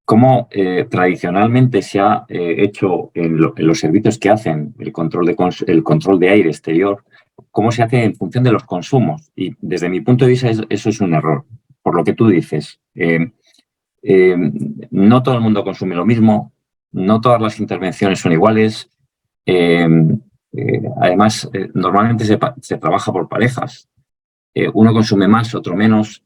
cómo tradicionalmente se ha hecho en los servicios que hacen el control de aire exterior, cómo se hace en función de los consumos. Y desde mi punto de vista eso es un error, por lo que tú dices. No todo el mundo consume lo mismo, no todas las intervenciones son iguales. Además, normalmente se trabaja por parejas. Uno consume más, otro menos.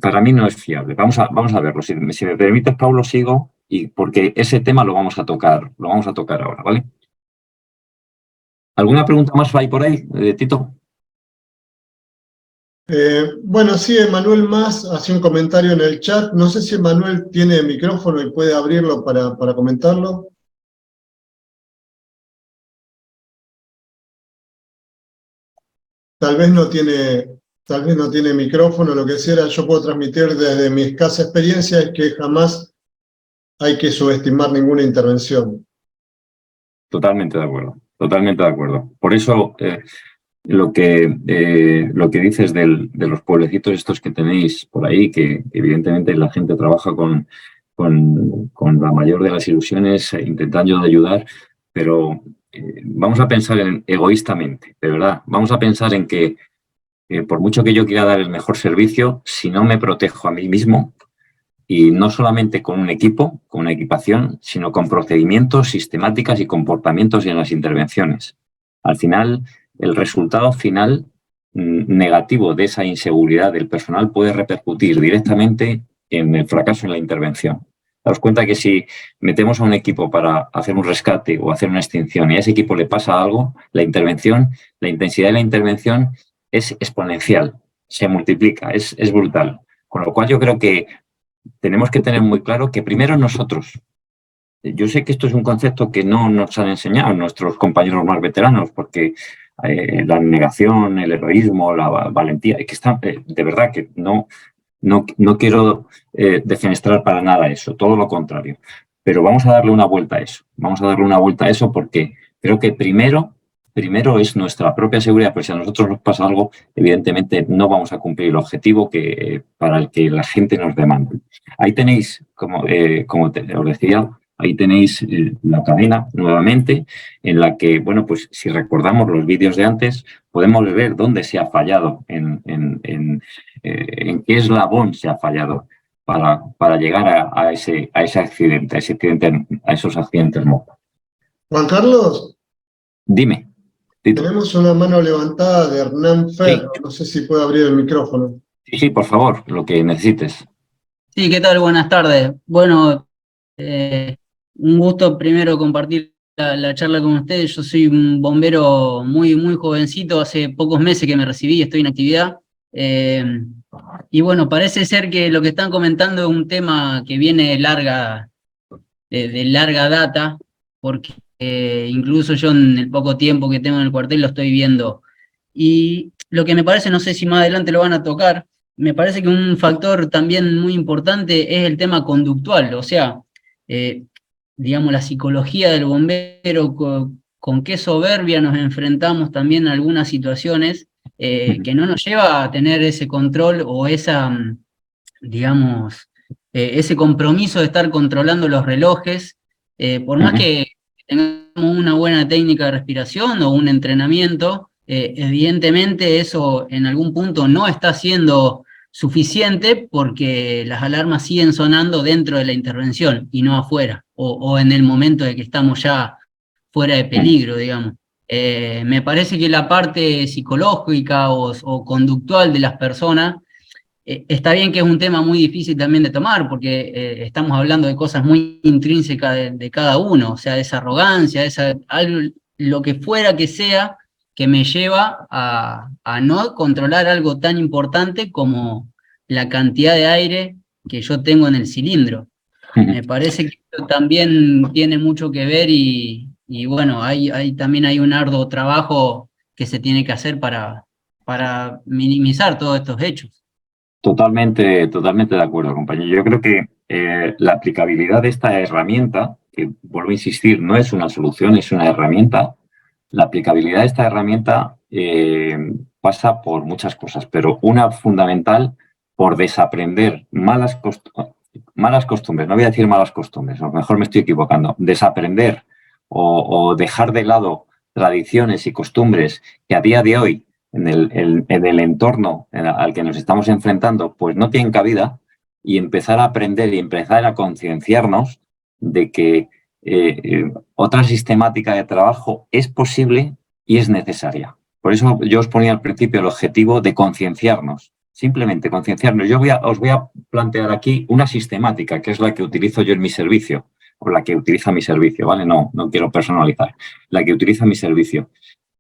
Para mí no es fiable. Vamos a verlo. Si me permites, Pablo, sigo, y porque ese tema lo vamos a tocar ahora, ¿vale? ¿Alguna pregunta más hay por ahí, Tito?
Bueno, sí, Emanuel Más hace un comentario en el chat. No sé si Emanuel tiene micrófono y puede abrirlo para comentarlo. Tal vez no tiene tal vez no tiene micrófono, lo que sea, yo puedo transmitir desde mi escasa experiencia es que jamás hay que subestimar ninguna intervención.
Totalmente de acuerdo, totalmente de acuerdo. Por eso lo que dices de los pueblecitos estos que tenéis por ahí, que evidentemente la gente trabaja con la mayor de las ilusiones, intentando ayudar, pero vamos a pensar egoístamente, de verdad. Vamos a pensar en que por mucho que yo quiera dar el mejor servicio, si no me protejo a mí mismo, y no solamente con un equipo, con una equipación, sino con procedimientos, sistemáticas y comportamientos en las intervenciones. Al final, el resultado final negativo de esa inseguridad del personal puede repercutir directamente en el fracaso en la intervención. Daos cuenta que si metemos a un equipo para hacer un rescate o hacer una extinción y a ese equipo le pasa algo, la intensidad de la intervención es exponencial, se multiplica, es brutal. Con lo cual yo creo que tenemos que tener muy claro que primero nosotros. Yo sé que esto es un concepto que no nos han enseñado nuestros compañeros más veteranos, porque la negación, el heroísmo, la valentía, que está, de verdad que no quiero defenestrar para nada eso, todo lo contrario. Pero vamos a darle una vuelta a eso. Vamos a darle una vuelta a eso porque creo que primero es nuestra propia seguridad, pues si a nosotros nos pasa algo, evidentemente no vamos a cumplir el objetivo para el que la gente nos demanda. Ahí tenéis, como os decía, ahí tenéis la cadena nuevamente, en la que, bueno, pues si recordamos los vídeos de antes, podemos ver dónde se ha fallado, en qué eslabón se ha fallado para llegar a ese accidente, a esos accidentes mortales.
Juan Carlos,
Dime. Tito.
tenemos una mano levantada de Hernán Ferro.
Sí.
No sé si puede abrir el micrófono.
Sí, por favor, lo que necesites.
Sí, ¿qué tal? Buenas tardes. Bueno, un gusto primero compartir la charla con ustedes. Yo soy un bombero muy jovencito, hace pocos meses que me recibí, estoy en actividad. Y bueno, parece ser que lo que están comentando es un tema que viene de larga data, porque incluso yo en el poco tiempo que tengo en el cuartel lo estoy viendo. Y lo que me parece, no sé si más adelante lo van a tocar, me parece que un factor también muy importante es el tema conductual, o sea, digamos, la psicología del bombero, con qué soberbia nos enfrentamos también en algunas situaciones que no nos lleva a tener ese control o esa, digamos, ese compromiso de estar controlando los relojes, por más que tengamos una buena técnica de respiración o un entrenamiento, evidentemente eso en algún punto no está siendo suficiente porque las alarmas siguen sonando dentro de la intervención y no afuera, o en el momento de que estamos ya fuera de peligro, digamos. Me parece que la parte psicológica o conductual de las personas, está bien que es un tema muy difícil también de tomar, porque estamos hablando de cosas muy intrínsecas de cada uno, o sea, de esa arrogancia, lo que fuera que sea, que me lleva a no controlar algo tan importante como la cantidad de aire que yo tengo en el cilindro. Me parece que esto también tiene mucho que ver y bueno, también hay un arduo trabajo que se tiene que hacer para minimizar todos estos hechos.
Totalmente de acuerdo, compañero. Yo creo que la aplicabilidad de esta herramienta, que vuelvo a insistir, no es una solución, es una herramienta. La aplicabilidad de esta herramienta pasa por muchas cosas, pero una fundamental por desaprender malas costumbres. No voy a decir malas costumbres, a lo mejor me estoy equivocando. Desaprender o dejar de lado tradiciones y costumbres que a día de hoy en el entorno al que nos estamos enfrentando, pues no tienen cabida, y empezar a aprender y empezar a concienciarnos de que otra sistemática de trabajo es posible y es necesaria. Por eso yo os ponía al principio el objetivo de concienciarnos, simplemente concienciarnos. Os voy a plantear aquí una sistemática, que es la que utilizo yo en mi servicio, o la que utiliza mi servicio, ¿vale? No quiero personalizar, la que utiliza mi servicio.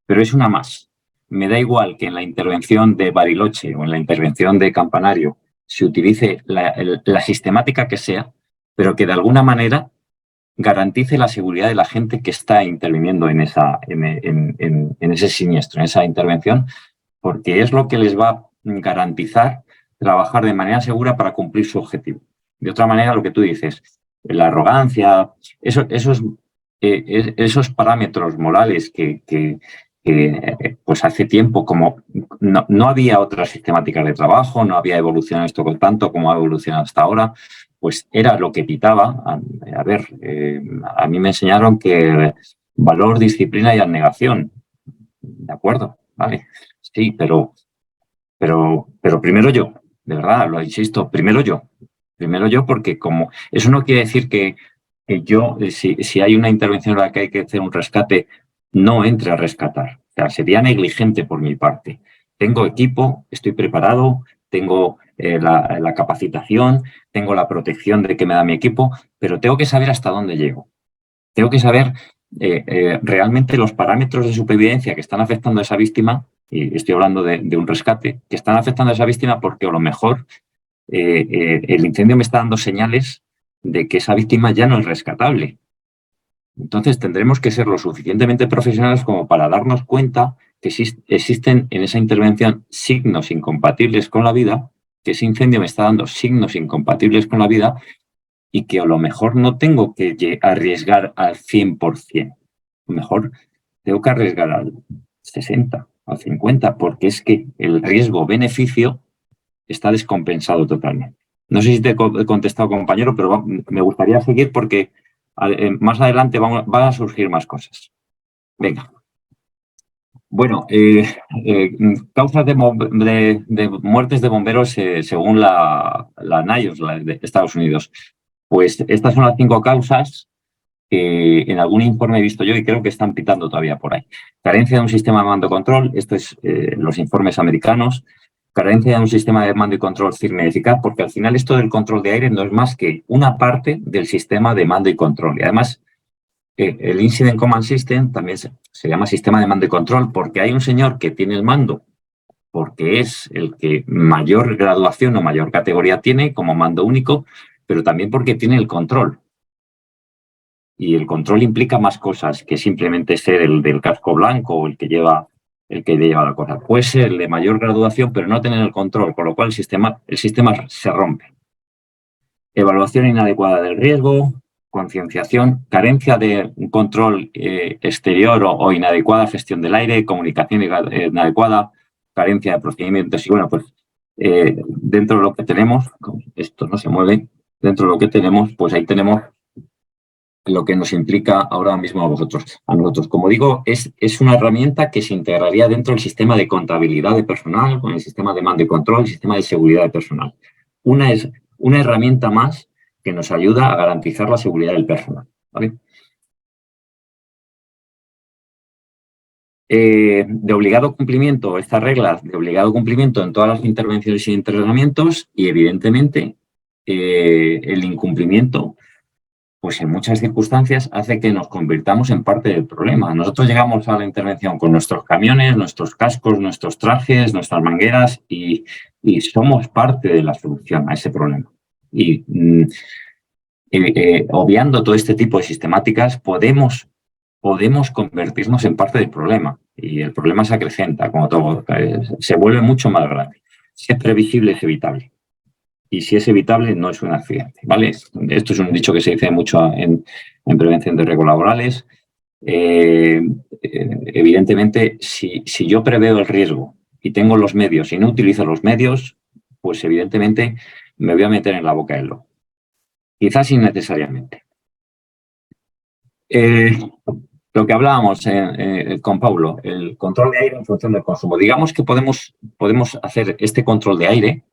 Pero es una más. Me da igual que en la intervención de Bariloche o en la intervención de Campanario se utilice la sistemática que sea, pero que de alguna manera garantice la seguridad de la gente que está interviniendo en ese siniestro, en esa intervención, porque es lo que les va garantizar trabajar de manera segura para cumplir su objetivo. De otra manera, lo que tú dices, la arrogancia, esos parámetros morales que pues hace tiempo, como no había otras sistemáticas de trabajo, no había evolucionado esto con tanto como ha evolucionado hasta ahora, pues era lo que pitaba. A ver, a mí me enseñaron que valor, disciplina y abnegación. De acuerdo, vale, sí, pero primero yo, de verdad, lo insisto, primero yo, porque como eso no quiere decir que yo, si hay una intervención en la que hay que hacer un rescate, no entre a rescatar. O sea, sería negligente por mi parte. Tengo equipo, estoy preparado, tengo la capacitación, tengo la protección de que me da mi equipo, pero tengo que saber hasta dónde llego. Tengo que saber realmente los parámetros de supervivencia que están afectando a esa víctima, y estoy hablando de un rescate, que están afectando a esa víctima porque a lo mejor el incendio me está dando señales de que esa víctima ya no es rescatable. Entonces tendremos que ser lo suficientemente profesionales como para darnos cuenta que existen en esa intervención signos incompatibles con la vida, que ese incendio me está dando signos incompatibles con la vida y que a lo mejor no tengo que arriesgar al 100%. A lo mejor tengo que arriesgar al 60%, al 50%, porque es que el riesgo-beneficio está descompensado totalmente. No sé si te he contestado, compañero, pero me gustaría seguir porque más adelante van a surgir más cosas. Venga. Bueno, causas de muertes de bomberos según la NIOSH, la de Estados Unidos. Pues estas son las 5 causas que en algún informe he visto yo y creo que están pitando todavía por ahí. Carencia de un sistema de mando-control, esto es los informes americanos. Carencia de un sistema de mando y control firme y eficaz, porque al final esto del control de aire no es más que una parte del sistema de mando y control. Y además, el Incident Command System también se llama sistema de mando y control porque hay un señor que tiene el mando, porque es el que mayor graduación o mayor categoría tiene como mando único, pero también porque tiene el control. Y el control implica más cosas que simplemente ser el del casco blanco o el que lleva la cosa. Puede ser el de mayor graduación, pero no tener el control, con lo cual el sistema se rompe. Evaluación inadecuada del riesgo, concienciación, carencia de control exterior o inadecuada gestión del aire, comunicación inadecuada, carencia de procedimientos. Y bueno, pues dentro de lo que tenemos, esto no se mueve, dentro de lo que tenemos, pues ahí tenemos lo que nos implica ahora mismo a nosotros. Como digo, es una herramienta que se integraría dentro del sistema de contabilidad de personal, con el sistema de mando y control, el sistema de seguridad de personal. Es una herramienta más que nos ayuda a garantizar la seguridad del personal, ¿vale? De obligado cumplimiento, estas reglas de obligado cumplimiento en todas las intervenciones y entrenamientos y, evidentemente, el incumplimiento, pues en muchas circunstancias hace que nos convirtamos en parte del problema. Nosotros llegamos a la intervención con nuestros camiones, nuestros cascos, nuestros trajes, nuestras mangueras y somos parte de la solución a ese problema. Y obviando todo este tipo de sistemáticas, podemos convertirnos en parte del problema y el problema se acrecenta, como todo, se vuelve mucho más grande. Si es previsible, es evitable. Y si es evitable, no es un accidente, ¿vale? Esto es un dicho que se dice mucho en prevención de riesgos laborales. Evidentemente, si yo preveo el riesgo y tengo los medios y no utilizo los medios, pues evidentemente me voy a meter en la boca del lobo. Quizás innecesariamente. Lo que hablábamos con Paulo, el control de aire en función del consumo. Digamos que podemos hacer este control de aire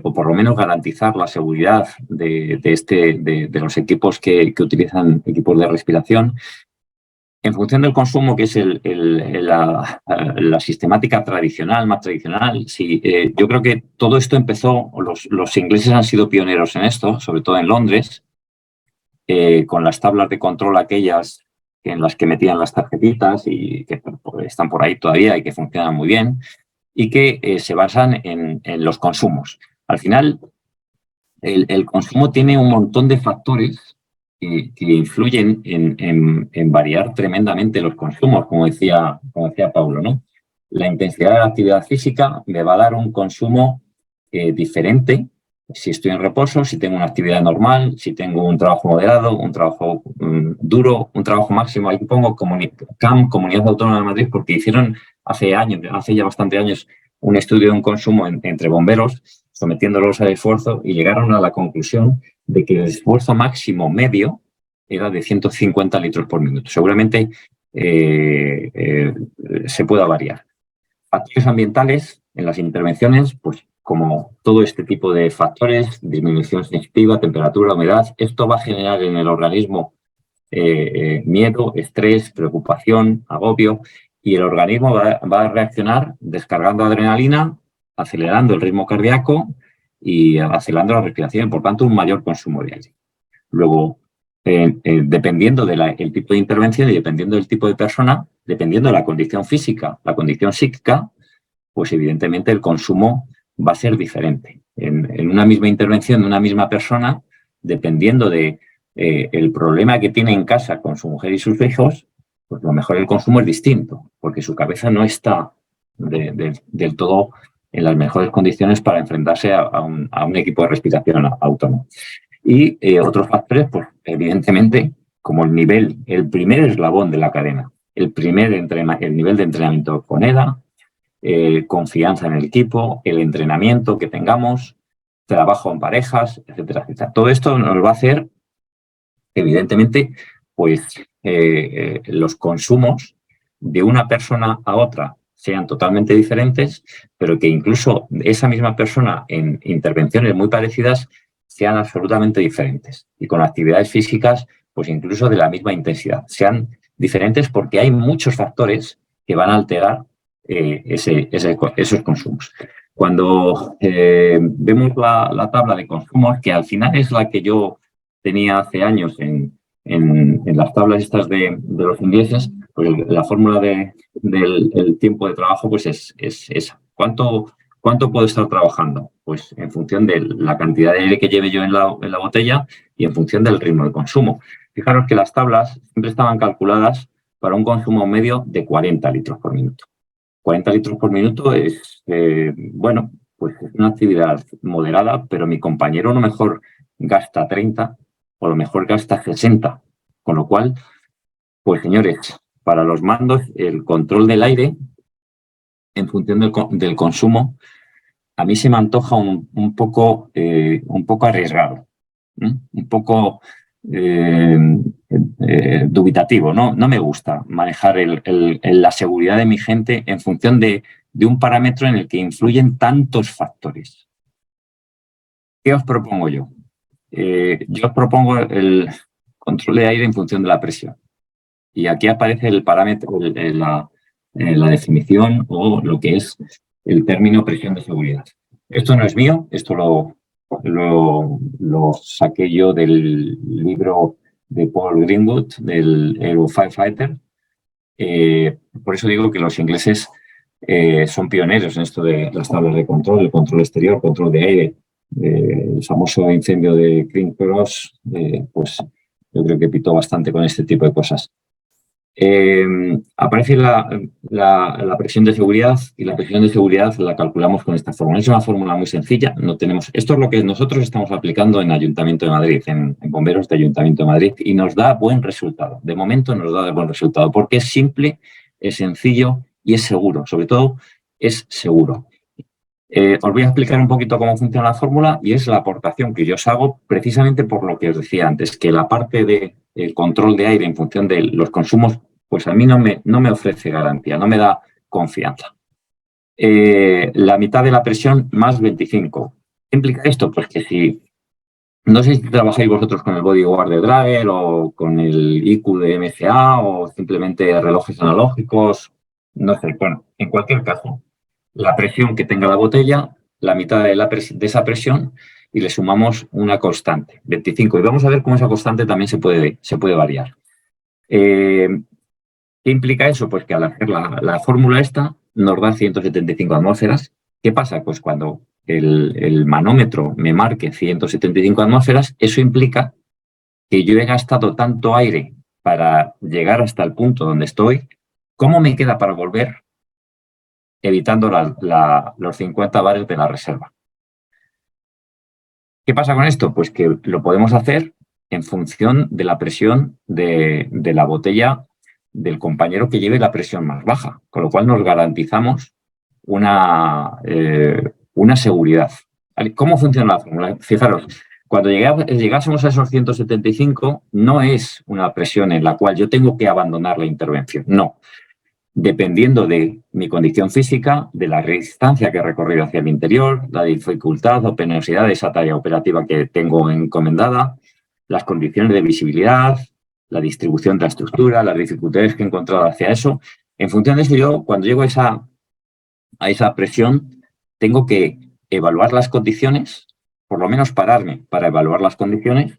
o por lo menos garantizar la seguridad de los equipos que utilizan equipos de respiración en función del consumo, que es la sistemática tradicional, más tradicional. Sí, yo creo que todo esto empezó, los ingleses han sido pioneros en esto, sobre todo en Londres, con las tablas de control aquellas en las que metían las tarjetitas y que están por ahí todavía y que funcionan muy bien, y que se basan en los consumos. Al final, el consumo tiene un montón de factores que influyen en variar tremendamente los consumos, como decía Paulo, ¿no? la intensidad de la actividad física me va a dar un consumo diferente si estoy en reposo, si tengo una actividad normal, si tengo un trabajo moderado, un trabajo duro, un trabajo máximo. Ahí pongo CAM, Comunidad Autónoma de Madrid, porque hicieron hace ya bastantes años, un estudio de un consumo entre bomberos, sometiéndolos al esfuerzo, y llegaron a la conclusión de que el esfuerzo máximo medio era de 150 litros por minuto. Seguramente se pueda variar. Factores ambientales en las intervenciones, pues como todo este tipo de factores, disminución sensitiva, temperatura, humedad, esto va a generar en el organismo miedo, estrés, preocupación, agobio, y el organismo va a reaccionar descargando adrenalina, acelerando el ritmo cardíaco y acelerando la respiración, por tanto, un mayor consumo de aire. Luego, dependiendo del tipo de intervención y dependiendo del tipo de persona, dependiendo de la condición física, la condición psíquica, pues evidentemente el consumo va a ser diferente. En una misma intervención de una misma persona, dependiendo de el problema que tiene en casa con su mujer y sus hijos, pues a lo mejor el consumo es distinto, porque su cabeza no está del todo en las mejores condiciones para enfrentarse a un equipo de respiración autónomo. Y otros factores, pues evidentemente, como el primer eslabón de la cadena, el nivel de entrenamiento con EDA, confianza en el equipo, el entrenamiento que tengamos, trabajo en parejas, etcétera, etcétera. Todo esto nos va a hacer, evidentemente, pues los consumos de una persona a otra sean totalmente diferentes, pero que incluso esa misma persona en intervenciones muy parecidas sean absolutamente diferentes. Y con actividades físicas, pues incluso de la misma intensidad. Sean diferentes porque hay muchos factores que van a alterar esos consumos. Cuando vemos la tabla de consumos, que al final es la que yo tenía hace años en las tablas estas de los ingleses, pues la fórmula del tiempo de trabajo pues es esa. ¿Cuánto puedo estar trabajando? Pues en función de la cantidad de aire que lleve yo en la botella y en función del ritmo de consumo. Fijaros que las tablas siempre estaban calculadas para un consumo medio de 40 litros por minuto. 40 litros por minuto es, bueno, pues es una actividad moderada, pero mi compañero a lo mejor gasta 30 o a lo mejor gasta 60. Con lo cual, pues señores, para los mandos, el control del aire en función del consumo, a mí se me antoja un poco arriesgado, ¿eh? Un poco dubitativo, ¿no? No me gusta manejar la seguridad de mi gente en función de un parámetro en el que influyen tantos factores. ¿Qué os propongo yo? Yo os propongo el control de aire en función de la presión. Y aquí aparece el parámetro, la definición o lo que es el término presión de seguridad. Esto no es mío, esto lo saqué yo del libro de Paul Greenwood, del Aero Firefighter. Por eso digo que los ingleses son pioneros en esto de las tablas de control, el control exterior, control de aire. El famoso incendio de King's Cross, pues yo creo que pitó bastante con este tipo de cosas. Aparece la presión de seguridad, y la presión de seguridad la calculamos con esta fórmula. Es una fórmula muy sencilla. Esto es lo que nosotros estamos aplicando en Ayuntamiento de Madrid, en bomberos de Ayuntamiento de Madrid, y nos da buen resultado. De momento nos da buen resultado porque es simple, es sencillo y es seguro. Sobre todo, es seguro. Os voy a explicar un poquito cómo funciona la fórmula, y es la aportación que yo os hago precisamente por lo que os decía antes, que la parte del control de aire en función de los consumos, pues a mí no me ofrece garantía, no me da confianza. La mitad de la presión más 25. ¿Qué implica esto? Pues que no sé si trabajáis vosotros con el Bodyguard de Draeger o con el IQ de MCA o simplemente relojes analógicos, no sé, bueno, en cualquier caso, la presión que tenga la botella, la mitad de esa presión, y le sumamos una constante, 25. Y vamos a ver cómo esa constante también se puede variar. ¿Qué implica eso? Pues que al hacer la fórmula esta nos da 175 atmósferas. ¿Qué pasa? Pues cuando el manómetro me marque 175 atmósferas, eso implica que yo he gastado tanto aire para llegar hasta el punto donde estoy. ¿Cómo me queda para volver? evitando los 50 bares de la reserva. ¿Qué pasa con esto? Pues que lo podemos hacer en función de la presión de la botella del compañero que lleve la presión más baja, con lo cual nos garantizamos una seguridad. ¿Cómo funciona la fórmula? Fijaros, cuando llegásemos a esos 175, no es una presión en la cual yo tengo que abandonar la intervención, no. Dependiendo de mi condición física, de la distancia que he recorrido hacia el interior, la dificultad o penosidad de esa tarea operativa que tengo encomendada, las condiciones de visibilidad, la distribución de la estructura, las dificultades que he encontrado hacia eso. En función de eso, yo, cuando llego a esa presión, tengo que evaluar las condiciones, por lo menos pararme para evaluar las condiciones,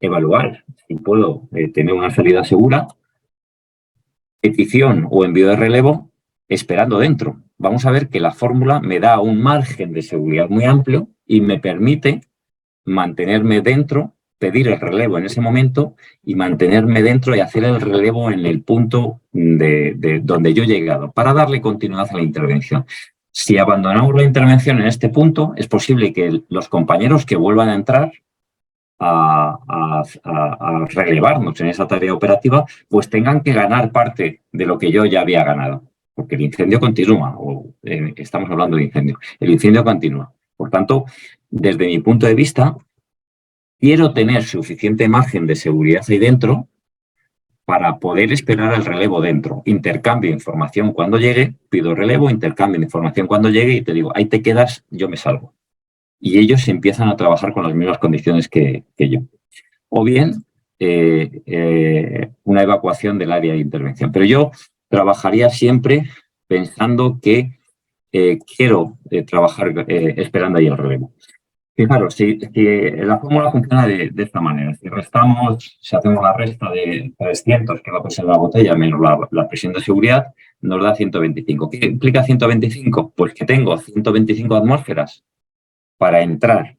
evaluar si puedo tener una salida segura, petición o envío de relevo, esperando dentro. Vamos a ver que la fórmula me da un margen de seguridad muy amplio y me permite mantenerme dentro, pedir el relevo en ese momento y mantenerme dentro y hacer el relevo en el punto de donde yo he llegado, para darle continuidad a la intervención. Si abandonamos la intervención en este punto, es posible que los compañeros que vuelvan a entrar a relevarnos en esa tarea operativa, pues tengan que ganar parte de lo que yo ya había ganado, porque el incendio continúa, estamos hablando de incendio, el incendio continúa. Por tanto, desde mi punto de vista, quiero tener suficiente margen de seguridad ahí dentro para poder esperar el relevo dentro. Intercambio información cuando llegue, pido relevo, intercambio de información cuando llegue y te digo, ahí te quedas, yo me salgo. Y ellos empiezan a trabajar con las mismas condiciones que yo. O bien, una evacuación del área de intervención. Pero yo trabajaría siempre pensando que quiero trabajar esperando ahí el relevo. Fijaros, si la fórmula funciona de esta manera. Si hacemos la resta de 300, que es la presión de la botella, menos la presión de seguridad, nos da 125. ¿Qué implica 125? Pues que tengo 125 atmósferas para entrar,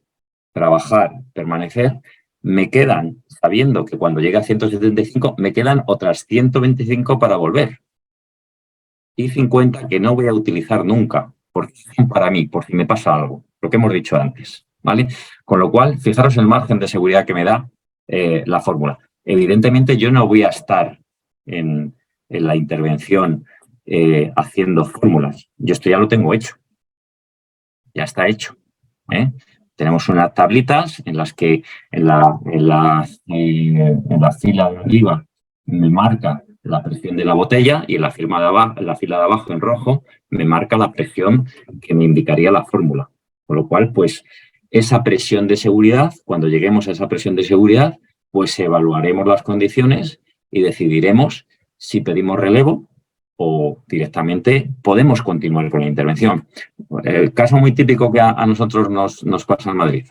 trabajar, permanecer. Me quedan, sabiendo que cuando llegue a 175, me quedan otras 125 para volver. Y 50 que no voy a utilizar nunca, porque son para mí, por si me pasa algo, lo que hemos dicho antes. ¿Vale? Con lo cual, fijaros el margen de seguridad que me da la fórmula. Evidentemente, yo no voy a estar en la intervención haciendo fórmulas. Yo esto ya lo tengo hecho. Ya está hecho. Tenemos unas tablitas en las que en la fila de arriba me marca la presión de la botella y en la fila de abajo en rojo me marca la presión que me indicaría la fórmula. Con lo cual, pues, esa presión de seguridad, cuando lleguemos a esa presión de seguridad, pues evaluaremos las condiciones y decidiremos si pedimos relevo o directamente podemos continuar con la intervención. El caso muy típico que a nosotros nos pasa en Madrid.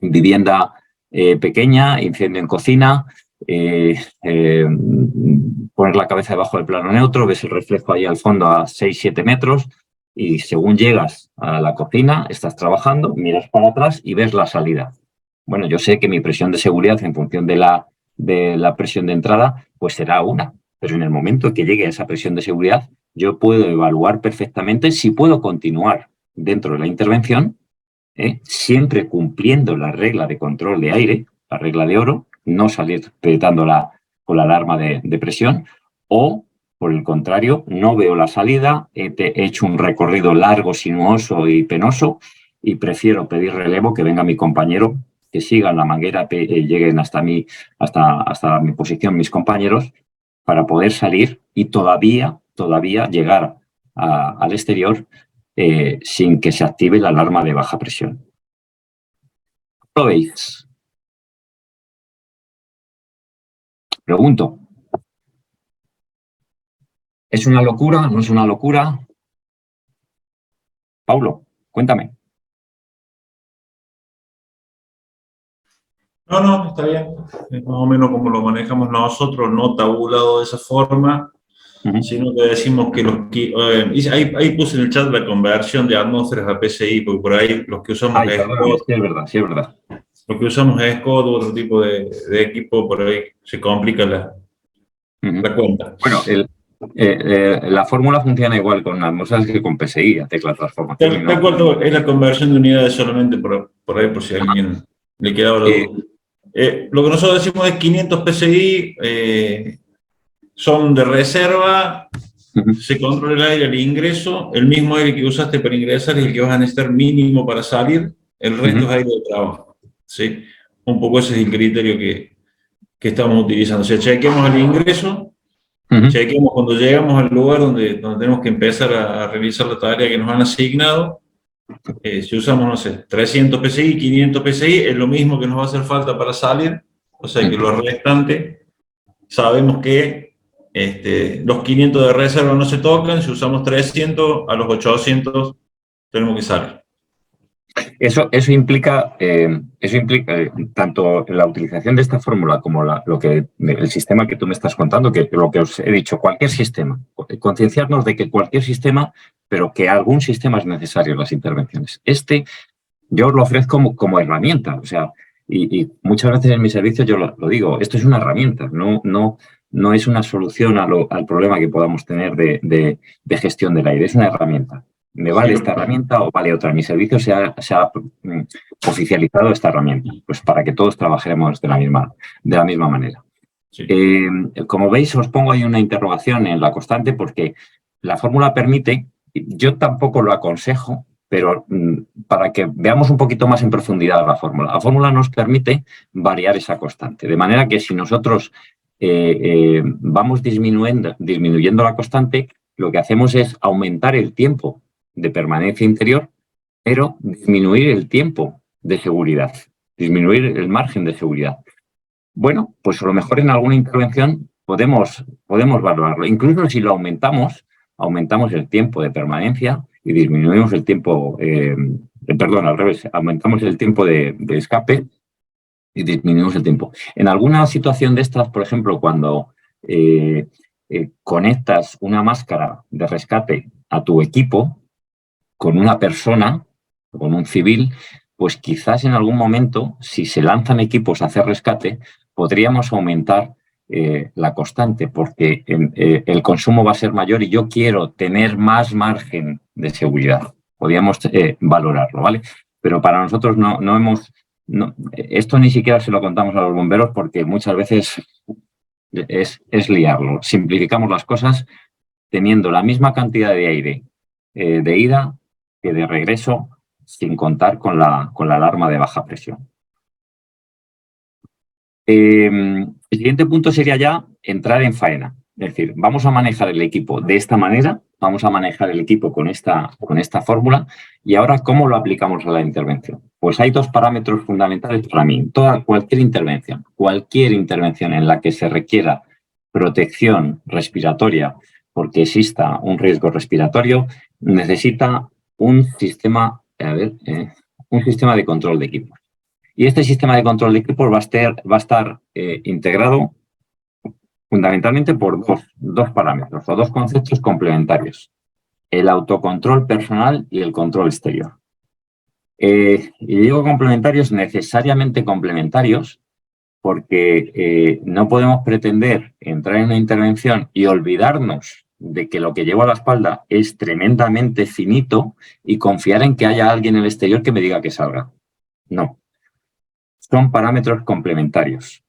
Vivienda pequeña, incendio en cocina, poner la cabeza debajo del plano neutro, ves el reflejo ahí al fondo a 6-7 metros, y según llegas a la cocina, estás trabajando, miras para atrás y ves la salida. Bueno, yo sé que mi presión de seguridad en función de la presión de entrada, pues será una. Pero en el momento que llegue a esa presión de seguridad, yo puedo evaluar perfectamente si puedo continuar dentro de la intervención, siempre cumpliendo la regla de control de aire, la regla de oro, no salir petándola con la alarma de presión, o por el contrario, no veo la salida, he hecho un recorrido largo, sinuoso y penoso y prefiero pedir relevo, que venga mi compañero, que sigan la manguera, lleguen hasta mi posición mis compañeros, para poder salir y todavía llegar al exterior sin que se active la alarma de baja presión. ¿Lo veis? Pregunto. ¿Es una locura? ¿No es una locura? Paulo, cuéntame.
No, está bien. Es más o menos como lo manejamos nosotros, no tabulado de esa forma, sino que decimos que ahí puse en el chat la conversión de atmósferas a PSI, porque por ahí los que usamos
sí, es verdad.
Lo que usamos es SCOD u otro tipo de equipo, por ahí se complica la cuenta.
Bueno, La fórmula funciona igual con atmósferas que con PSI, hace la transformación.
Tal cual es la conversión de unidades solamente por ahí, por si a alguien le quedaba la duda. Lo que nosotros decimos es 500 PSI, son de reserva, se controla el aire al ingreso, el mismo aire que usaste para ingresar es el que vas a necesitar mínimo para salir, el resto es aire de trabajo. ¿Sí? Un poco ese es el criterio que estamos utilizando. O sea, chequeamos el ingreso, chequeamos cuando llegamos al lugar donde tenemos que empezar a realizar la tarea que nos han asignado. Si usamos, no sé, 300 PSI, 500 PSI, es lo mismo que nos va a hacer falta para salir, o sea que lo restante, sabemos que los 500 de reserva no se tocan, si usamos 300, a los 800 tenemos que salir.
Eso implica tanto la utilización de esta fórmula como el sistema que tú me estás contando, que lo que os he dicho, cualquier sistema, concienciarnos de que cualquier sistema, pero que algún sistema es necesario en las intervenciones. Yo os lo ofrezco como herramienta, o sea, y muchas veces en mi servicio yo lo digo, esto es una herramienta, no es una solución al problema que podamos tener de gestión del aire, es una herramienta. ¿Me vale esta herramienta o vale otra? En mi servicio se ha oficializado esta herramienta, pues para que todos trabajemos de la misma manera. Sí. Como veis, os pongo ahí una interrogación en la constante porque la fórmula permite, yo tampoco lo aconsejo, pero para que veamos un poquito más en profundidad la fórmula nos permite variar esa constante, de manera que si nosotros vamos disminuyendo la constante, lo que hacemos es aumentar el tiempo de permanencia interior, pero disminuir el tiempo de seguridad, disminuir el margen de seguridad. Bueno, pues a lo mejor en alguna intervención podemos valorarlo. Incluso si lo aumentamos el tiempo de permanencia y disminuimos el tiempo, al revés, aumentamos el tiempo de escape y disminuimos el tiempo. En alguna situación de estas, por ejemplo, cuando conectas una máscara de rescate a tu equipo, con una persona, con un civil, pues quizás en algún momento, si se lanzan equipos a hacer rescate, podríamos aumentar la constante, porque el consumo va a ser mayor y yo quiero tener más margen de seguridad. Podríamos valorarlo, ¿vale? Pero para nosotros esto ni siquiera se lo contamos a los bomberos porque muchas veces es liarlo. Simplificamos las cosas teniendo la misma cantidad de aire de ida que de regreso, sin contar con la alarma de baja presión. El siguiente punto sería ya entrar en faena. Es decir, vamos a manejar el equipo de esta manera, vamos a manejar el equipo con esta fórmula y ahora, ¿cómo lo aplicamos a la intervención? Pues hay dos parámetros fundamentales para mí. Cualquier intervención en la que se requiera protección respiratoria porque exista un riesgo respiratorio, necesita un sistema de control de equipos. Y este sistema de control de equipos va a estar integrado fundamentalmente por dos parámetros o dos conceptos complementarios: el autocontrol personal y el control exterior. Y digo complementarios, necesariamente complementarios, porque no podemos pretender entrar en una intervención y olvidarnos de que lo que llevo a la espalda es tremendamente finito y confiar en que haya alguien en el exterior que me diga que salga. No. Son parámetros complementarios.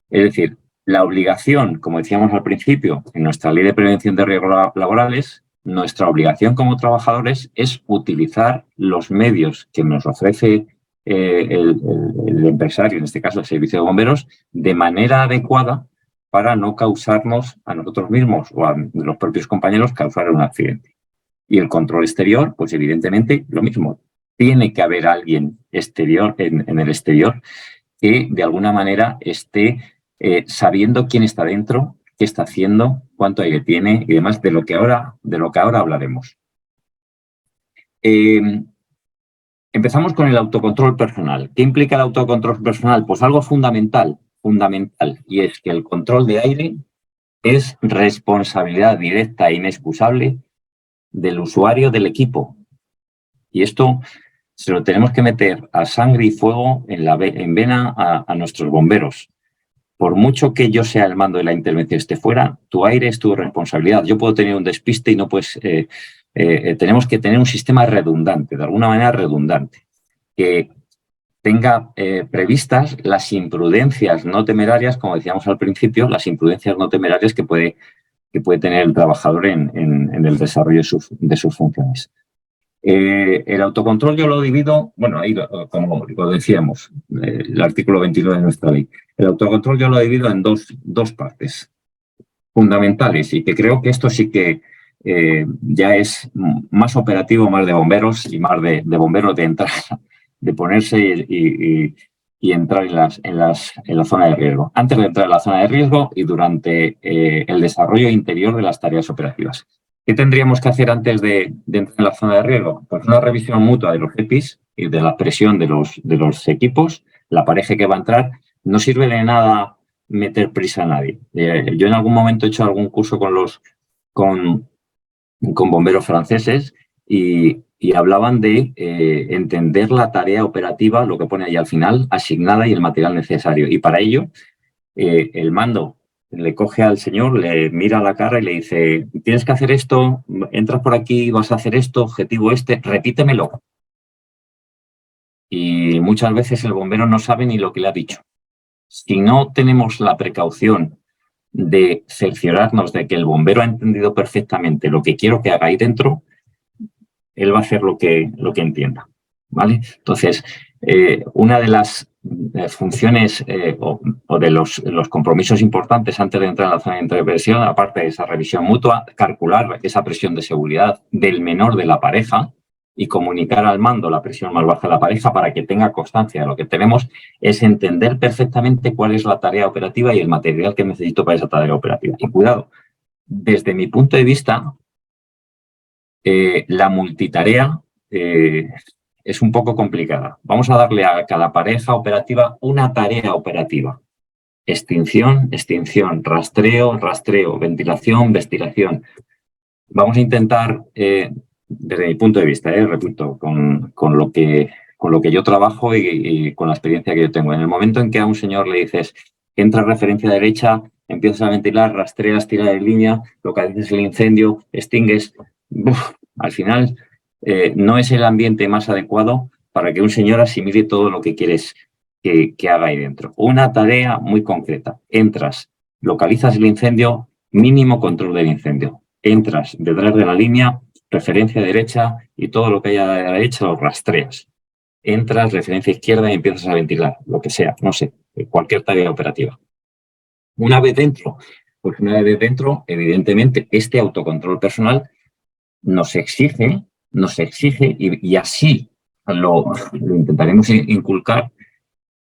Es decir, la obligación, como decíamos al principio, en nuestra ley de prevención de riesgos laborales, nuestra obligación como trabajadores es utilizar los medios que nos ofrece el empresario, en este caso el servicio de bomberos, de manera adecuada para no causarnos a nosotros mismos o a los propios compañeros causar un accidente. Y el control exterior, pues evidentemente lo mismo. Tiene que haber alguien exterior en el exterior que de alguna manera esté sabiendo quién está dentro, qué está haciendo, cuánto aire tiene y demás, de lo que ahora hablaremos. Empezamos con el autocontrol personal. ¿Qué implica el autocontrol personal? Pues algo fundamental, y es que el control de aire es responsabilidad directa e inexcusable del usuario del equipo. Y esto se lo tenemos que meter a sangre y fuego en vena a nuestros bomberos. por mucho que yo sea el mando de la intervención esté fuera, tu aire es tu responsabilidad. Yo puedo tener un despiste y no puedes... tenemos que tener un sistema redundante, de alguna manera redundante, que tenga previstas las imprudencias no temerarias, como decíamos al principio, las imprudencias no temerarias que puede tener el trabajador en el desarrollo de sus funciones. El autocontrol yo lo divido, bueno, ahí como lo decíamos, el artículo 29 de nuestra ley. El autocontrol yo lo divido en dos partes fundamentales y que creo que esto sí que ya es más operativo, más de bomberos y más de bomberos de entrar, de ponerse y entrar en la zona de riesgo. Antes de entrar en la zona de riesgo y durante el desarrollo interior de las tareas operativas. ¿Qué tendríamos que hacer antes de entrar en la zona de riesgo? Pues una revisión mutua de los EPIs y de la presión de los equipos, la pareja que va a entrar. No sirve de nada meter prisa a nadie. Yo en algún momento he hecho algún curso con bomberos franceses y hablaban de entender la tarea operativa, lo que pone ahí al final, asignada y el material necesario. Y para ello, el mando le coge al señor, le mira a la cara y le dice, tienes que hacer esto, entras por aquí, vas a hacer esto, objetivo este, repítemelo. Y muchas veces el bombero no sabe ni lo que le ha dicho. Si no tenemos la precaución de cerciorarnos de que el bombero ha entendido perfectamente lo que quiero que haga ahí dentro, él va a hacer lo que entienda, ¿vale? Entonces, una de las funciones o de los compromisos importantes antes de entrar en la zona de intervención, aparte de esa revisión mutua, calcular esa presión de seguridad del menor de la pareja y comunicar al mando la presión más baja de la pareja para que tenga constancia de lo que tenemos, es entender perfectamente cuál es la tarea operativa y el material que necesito para esa tarea operativa. Y cuidado, desde mi punto de vista, la multitarea es un poco complicada. Vamos a darle a cada pareja operativa una tarea operativa. Extinción, rastreo, ventilación, ventilación. Vamos a intentar, desde mi punto de vista, repito, con lo que yo trabajo y con la experiencia que yo tengo. En el momento en que a un señor le dices, entra referencia derecha, empiezas a ventilar, rastreas, tira de línea, localizas el incendio, extingues... al final no es el ambiente más adecuado para que un señor asimile todo lo que quieres que haga ahí dentro. Una tarea muy concreta. Entras, localizas el incendio, mínimo control del incendio. Entras detrás de la línea, referencia derecha y todo lo que haya a la derecha lo rastreas. Entras, referencia izquierda y empiezas a ventilar, lo que sea, no sé, cualquier tarea operativa. Una vez dentro, evidentemente, este autocontrol personal nos exige y así lo intentaremos inculcar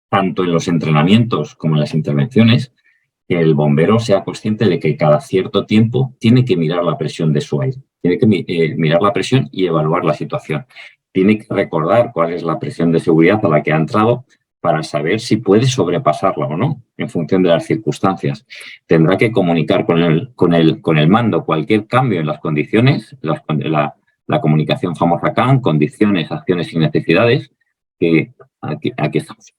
tanto en los entrenamientos como en las intervenciones, que el bombero sea consciente de que cada cierto tiempo tiene que mirar la presión de su aire, tiene que mirar la presión y evaluar la situación. Tiene que recordar cuál es la presión de seguridad a la que ha entrado para saber si puede sobrepasarla o no, en función de las circunstancias. Tendrá que comunicar con el mando cualquier cambio en las condiciones, la comunicación famosa CAN, condiciones, acciones y necesidades, que aquí estamos.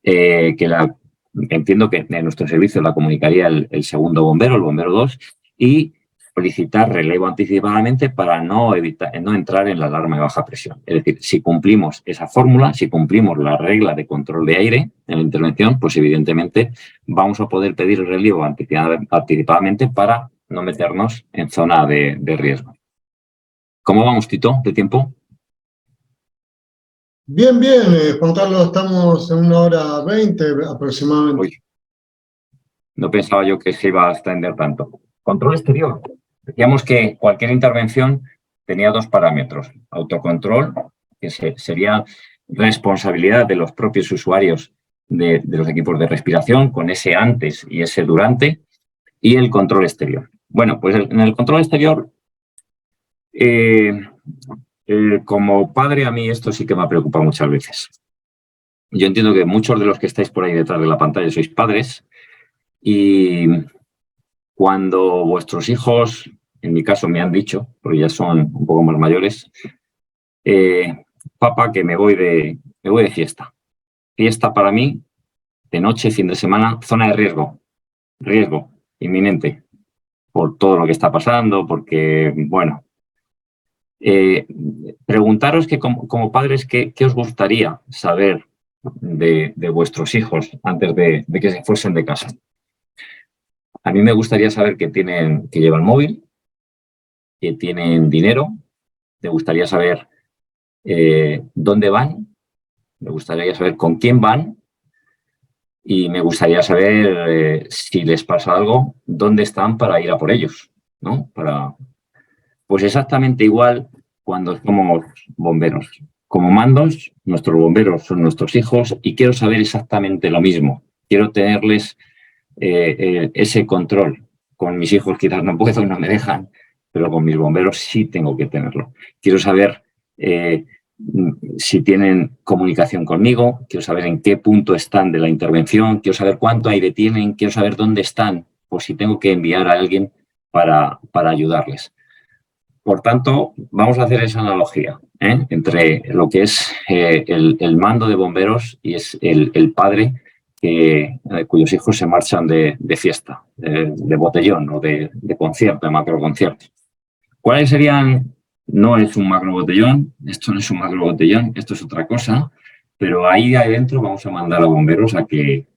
Entiendo que en nuestro servicio la comunicaría el segundo bombero, el bombero 2, y solicitar relevo anticipadamente para no entrar en la alarma de baja presión. Es decir, si cumplimos esa fórmula, si cumplimos la regla de control de aire en la intervención, pues evidentemente vamos a poder pedir el relevo anticipadamente para no meternos en zona de riesgo. ¿Cómo vamos, Tito, de tiempo?
Bien, Juan Carlos, estamos en 1:20 aproximadamente.
Uy, no pensaba yo que se iba a extender tanto. Control exterior. Decíamos que cualquier intervención tenía dos parámetros. Autocontrol, que sería responsabilidad de los propios usuarios de los equipos de respiración, con ese antes y ese durante, y el control exterior. Bueno, pues en el control exterior, como padre, a mí esto sí que me ha preocupado muchas veces. Yo entiendo que muchos de los que estáis por ahí detrás de la pantalla sois padres y cuando vuestros hijos, en mi caso me han dicho, porque ya son un poco más mayores, papá, que me voy de fiesta. Fiesta para mí de noche, fin de semana, zona de riesgo inminente por todo lo que está pasando, porque, bueno, preguntaros que como padres, ¿qué os gustaría saber de vuestros hijos antes de que se fuesen de casa? A mí me gustaría saber que llevan móvil, que tienen dinero, me gustaría saber dónde van, me gustaría saber con quién van y me gustaría saber si les pasa algo, dónde están para ir a por ellos, ¿no? Pues exactamente igual cuando somos bomberos. Como mandos, nuestros bomberos son nuestros hijos y quiero saber exactamente lo mismo. Quiero tenerles ese control. Con mis hijos quizás no puedo, no me dejan, pero con mis bomberos sí tengo que tenerlo. Quiero saber si tienen comunicación conmigo, quiero saber en qué punto están de la intervención, quiero saber cuánto aire tienen, quiero saber dónde están, por si tengo que enviar a alguien para ayudarles. Por tanto, vamos a hacer esa analogía entre lo que es el mando de bomberos y es el padre cuyos hijos se marchan de fiesta, de botellón o de concierto, de macroconcierto. ¿Cuáles serían? No es un macrobotellón, esto no es un macrobotellón, esto es otra cosa, pero ahí adentro vamos a mandar a bomberos a que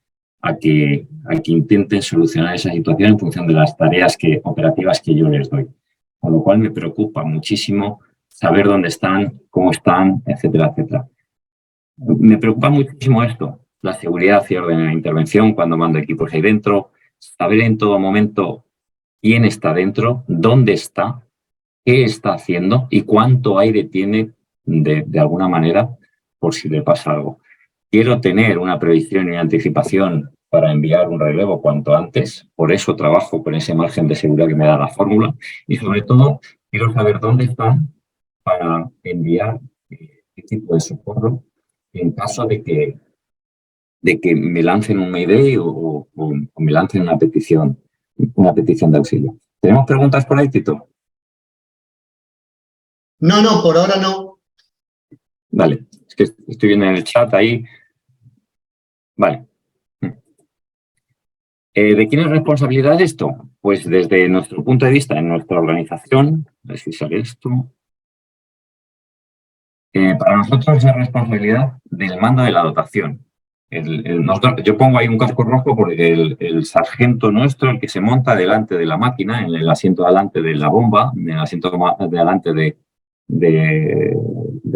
intenten solucionar esa situación en función de las tareas operativas que yo les doy. Con lo cual me preocupa muchísimo saber dónde están, cómo están, etcétera, etcétera. Me preocupa muchísimo esto, la seguridad y orden en la intervención cuando mando equipos ahí dentro, saber en todo momento quién está dentro, dónde está, qué está haciendo y cuánto aire tiene de alguna manera por si le pasa algo. Quiero tener una previsión y una anticipación para enviar un relevo cuanto antes, por eso trabajo con ese margen de seguridad que me da la fórmula y sobre todo quiero saber dónde están para enviar equipo de socorro en caso de que me lancen un Mayday o me lancen una petición de auxilio. ¿Tenemos preguntas por ahí, Tito?
No, por ahora no.
Vale, es que estoy viendo en el chat ahí. Vale. ¿De quién es responsabilidad esto? Pues desde nuestro punto de vista, en nuestra organización, a ver si sale esto. Para nosotros es responsabilidad del mando de la dotación. Yo pongo ahí un casco rojo porque el sargento nuestro, el que se monta delante de la máquina, en el asiento delante de la bomba, en el asiento delante de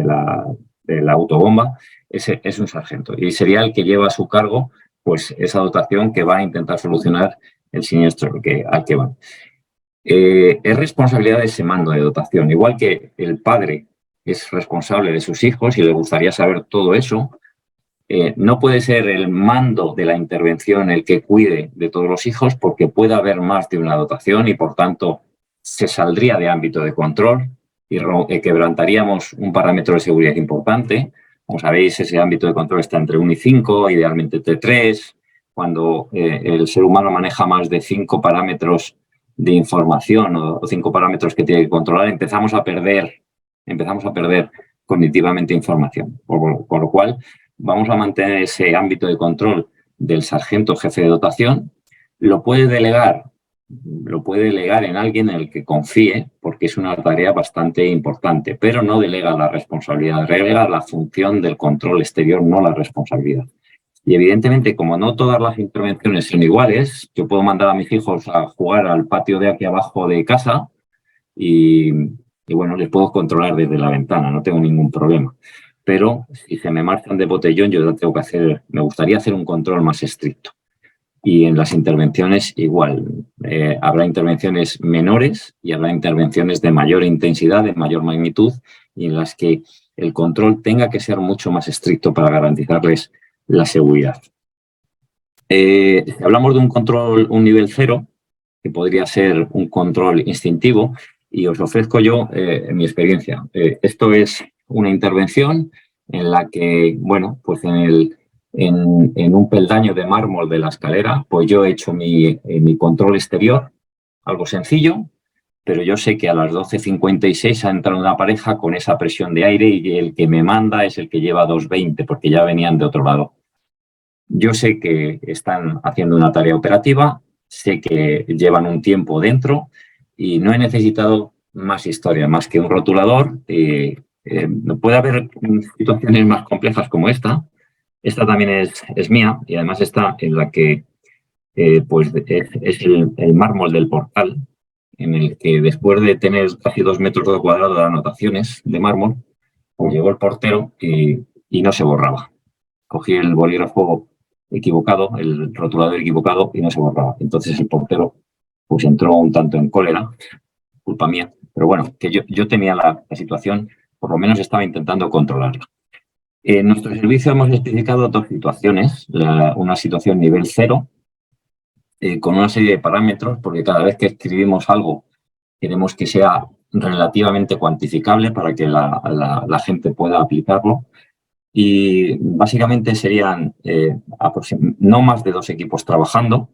la autobomba, es un sargento. Y sería el que lleva a su cargo pues esa dotación que va a intentar solucionar el siniestro al que va. Es responsabilidad de ese mando de dotación. Igual que el padre es responsable de sus hijos y le gustaría saber todo eso, no puede ser el mando de la intervención el que cuide de todos los hijos porque puede haber más de una dotación y, por tanto, se saldría de ámbito de control y quebrantaríamos un parámetro de seguridad importante. Como sabéis, ese ámbito de control está entre 1 y 5, idealmente entre 3. Cuando el ser humano maneja más de 5 parámetros de información o 5 parámetros que tiene que controlar, empezamos a perder cognitivamente información. Por lo cual, vamos a mantener ese ámbito de control del sargento jefe de dotación. Lo puede delegar en alguien en el que confíe, porque es una tarea bastante importante, pero no delega la responsabilidad, delega la función del control exterior, no la responsabilidad. Y evidentemente, como no todas las intervenciones son iguales, yo puedo mandar a mis hijos a jugar al patio de aquí abajo de casa y bueno, les puedo controlar desde la ventana, no tengo ningún problema. Pero si se me marchan de botellón, me gustaría hacer un control más estricto. Y en las intervenciones igual, habrá intervenciones menores y habrá intervenciones de mayor intensidad, de mayor magnitud, y en las que el control tenga que ser mucho más estricto para garantizarles la seguridad. Si hablamos de un control, un nivel 0, que podría ser un control instintivo, y os ofrezco yo mi experiencia. Esto es una intervención en la que, bueno, pues en un peldaño de mármol de la escalera, pues yo he hecho mi control exterior, algo sencillo, pero yo sé que a las 12:56 ha entrado una pareja con esa presión de aire y el que me manda es el que lleva 2:20, porque ya venían de otro lado. Yo sé que están haciendo una tarea operativa, sé que llevan un tiempo dentro y no he necesitado más historia, más que un rotulador. Puede haber situaciones más complejas como esta. Esta también es mía y además está en la que pues es el mármol del portal, en el que después de tener casi 2 metros de cuadrado de anotaciones de mármol, pues llegó el portero y no se borraba. Cogí el bolígrafo equivocado, el rotulador equivocado y no se borraba. Entonces el portero pues entró un tanto en cólera, culpa mía, pero bueno, que yo tenía la situación, por lo menos estaba intentando controlarla. En nuestro servicio hemos especificado 2 situaciones, una situación nivel 0, con una serie de parámetros, porque cada vez que escribimos algo queremos que sea relativamente cuantificable para que la gente pueda aplicarlo. Y básicamente serían no más de 2 equipos trabajando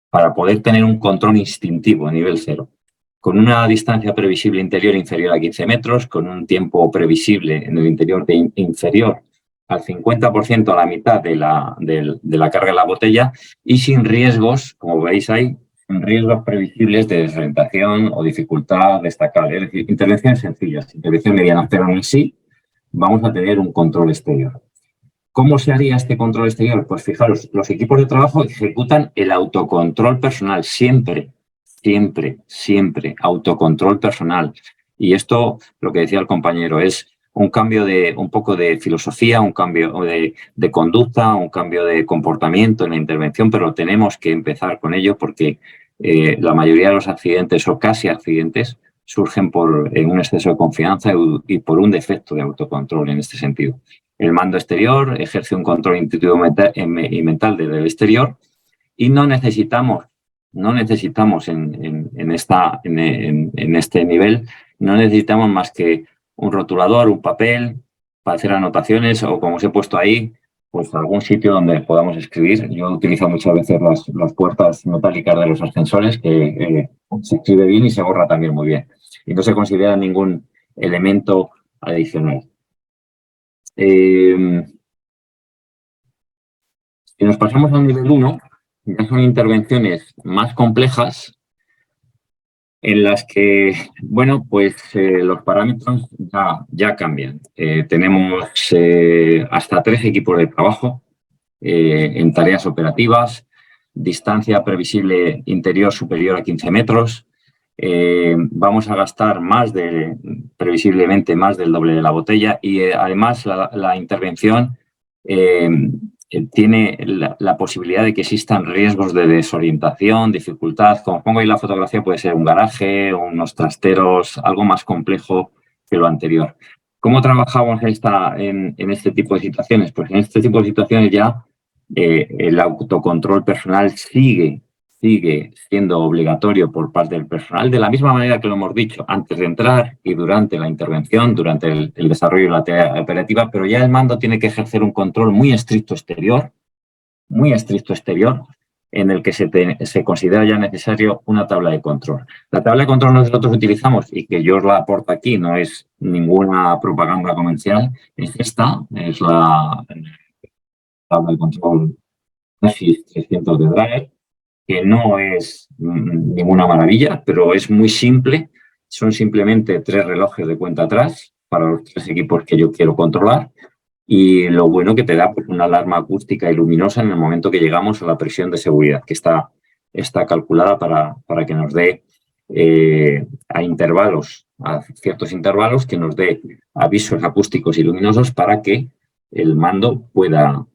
para poder tener un control instintivo a nivel 0, con una distancia previsible interior inferior a 15 metros, con un tiempo previsible en el interior inferior al 50% a la mitad de la carga de la botella y sin riesgos, como veis ahí, sin riesgos previsibles de desorientación o dificultad destacable. Es decir, intervenciones sencillas, intervención mediana, pero en sí vamos a tener un control exterior. ¿Cómo se haría este control exterior? Pues fijaros, los equipos de trabajo ejecutan el autocontrol personal, siempre, autocontrol personal. Y esto, lo que decía el compañero, es un cambio un poco de filosofía, un cambio de conducta, un cambio de comportamiento en la intervención, pero tenemos que empezar con ello porque la mayoría de los accidentes o casi accidentes surgen por un exceso de confianza y por un defecto de autocontrol en este sentido. El mando exterior ejerce un control intuitivo y mental del exterior y no necesitamos en este nivel, no necesitamos más que un rotulador, un papel para hacer anotaciones o, como os he puesto ahí, pues algún sitio donde podamos escribir. Yo utilizo muchas veces las puertas metálicas de los ascensores, que se escribe bien y se borra también muy bien. Y no se considera ningún elemento adicional. Si nos pasamos al nivel 1, ya son intervenciones más complejas en las que, bueno, pues los parámetros ya cambian. Tenemos hasta 3 equipos de trabajo en tareas operativas, distancia previsible interior superior a 15 metros. Vamos a gastar previsiblemente más del doble de la botella y además la intervención tiene la posibilidad de que existan riesgos de desorientación, dificultad. Como pongo ahí la fotografía, puede ser un garaje, unos trasteros, algo más complejo que lo anterior. ¿Cómo trabajamos en este tipo de situaciones? Pues en este tipo de situaciones ya el autocontrol personal sigue siendo obligatorio por parte del personal, de la misma manera que lo hemos dicho antes de entrar y durante la intervención, durante el desarrollo de la tarea operativa, pero ya el mando tiene que ejercer un control muy estricto exterior, en el que se considera ya necesario una tabla de control. La tabla de control que nosotros utilizamos y que yo os la aporto aquí, no es ninguna propaganda comercial, es esta, es la tabla de control ASIS 300 de Draeger, que no es ninguna maravilla, pero es muy simple. Son simplemente 3 relojes de cuenta atrás para los 3 equipos que yo quiero controlar. Y lo bueno que te da pues, una alarma acústica y luminosa en el momento que llegamos a la presión de seguridad, que está calculada para que nos dé a ciertos intervalos, que nos dé avisos acústicos y luminosos para que el mando pueda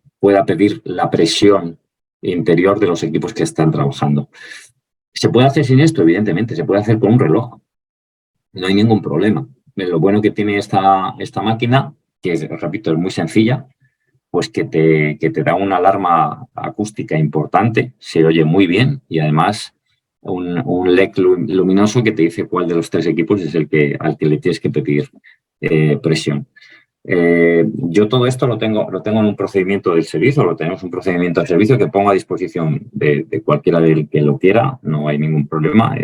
pedir la presión interior de los equipos que están trabajando. ¿Se puede hacer sin esto? Evidentemente, se puede hacer con un reloj. No hay ningún problema. Lo bueno que tiene esta máquina, que repito, es muy sencilla, pues que te da una alarma acústica importante, se oye muy bien y además un LED luminoso que te dice cuál de los 3 equipos es al que le tienes que pedir presión. Yo todo esto lo tengo en un procedimiento del servicio, lo tenemos un procedimiento de servicio que pongo a disposición de cualquiera del que lo quiera, no hay ningún problema,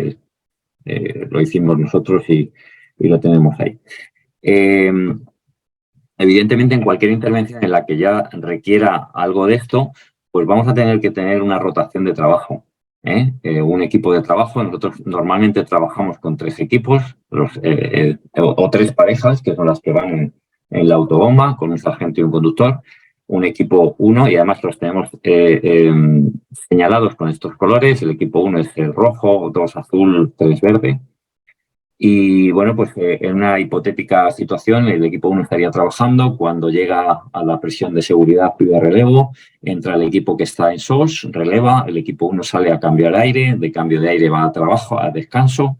lo hicimos nosotros y lo tenemos ahí. Evidentemente, en cualquier intervención en la que ya requiera algo de esto, pues vamos a tener que tener una rotación de trabajo. Un equipo de trabajo. Nosotros normalmente trabajamos con 3 equipos o 3 parejas, que son las que van en la autobomba, con un sargento y un conductor. Un equipo 1, y además los tenemos señalados con estos colores. El equipo 1 es el rojo, 2 azul, 3 verde. Y bueno, pues en una hipotética situación, el equipo 1 estaría trabajando. Cuando llega a la presión de seguridad pide relevo, entra el equipo que está en SOS, releva, el equipo 1 sale a cambiar aire, de cambio de aire va a trabajo, a descanso,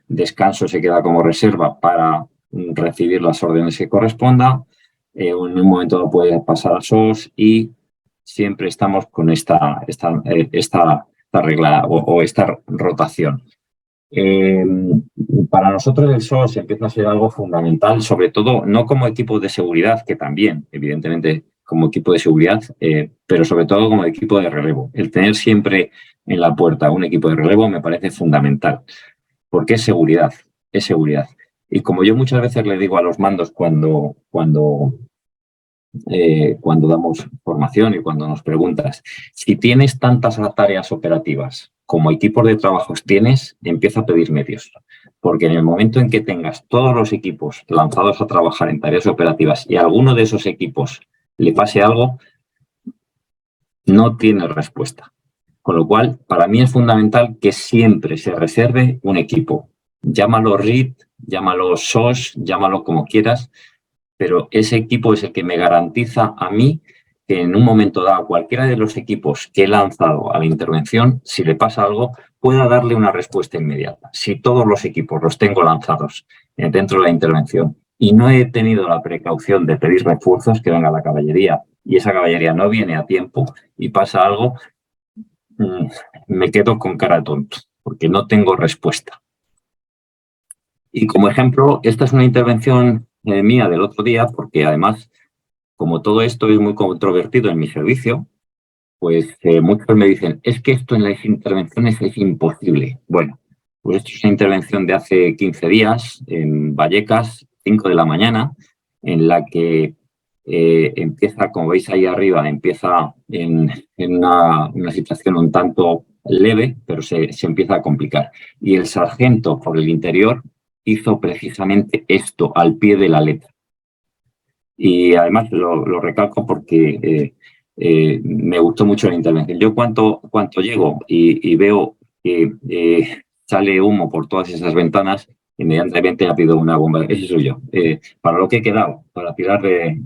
descanso se queda como reserva para recibir las órdenes que corresponda, en un momento dado puede pasar a SOS y siempre estamos con esta regla o esta rotación. Para nosotros el SOS empieza a ser algo fundamental, sobre todo no como equipo de seguridad, que también, evidentemente, como equipo de seguridad, pero sobre todo como equipo de relevo. El tener siempre en la puerta un equipo de relevo me parece fundamental, porque es seguridad, es seguridad. Y como yo muchas veces le digo a los mandos cuando damos formación y cuando nos preguntas, si tienes tantas tareas operativas como equipos de trabajos tienes, empieza a pedir medios. Porque en el momento en que tengas todos los equipos lanzados a trabajar en tareas operativas y a alguno de esos equipos le pase algo, no tiene respuesta. Con lo cual, para mí es fundamental que siempre se reserve un equipo. Llámalo RIT, llámalo SOS, llámalo como quieras, pero ese equipo es el que me garantiza a mí que en un momento dado cualquiera de los equipos que he lanzado a la intervención, si le pasa algo, pueda darle una respuesta inmediata. Si todos los equipos los tengo lanzados dentro de la intervención y no he tenido la precaución de pedir refuerzos, que venga la caballería, y esa caballería no viene a tiempo y pasa algo, me quedo con cara tonto, porque no tengo respuesta. Y como ejemplo, esta es una intervención mía del otro día, porque además, como todo esto es muy controvertido en mi servicio, pues muchos me dicen, es que esto en las intervenciones es imposible. Bueno, pues esto es una intervención de hace 15 días en Vallecas, 5 de la mañana, en la que empieza, como veis ahí arriba, empieza en una situación un tanto leve, pero se empieza a complicar. Y el sargento, por el interior, hizo precisamente esto al pie de la letra. Y además lo recalco porque me gustó mucho la intervención. Yo cuanto llego y veo que sale humo por todas esas ventanas, inmediatamente ha pedido una bomba. Ese soy yo. Para lo que he quedado, para tirar de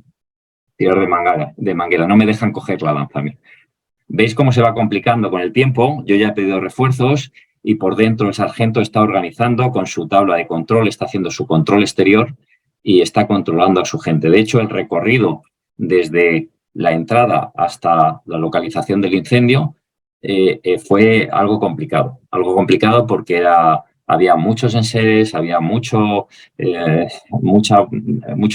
manguera. No me dejan coger la lanzamiento. ¿Veis cómo se va complicando con el tiempo? Yo ya he pedido refuerzos y por dentro el sargento está organizando con su tabla de control, está haciendo su control exterior y está controlando a su gente. De hecho, el recorrido desde la entrada hasta la localización del incendio fue algo complicado. Algo complicado porque había muchos enseres, había muchos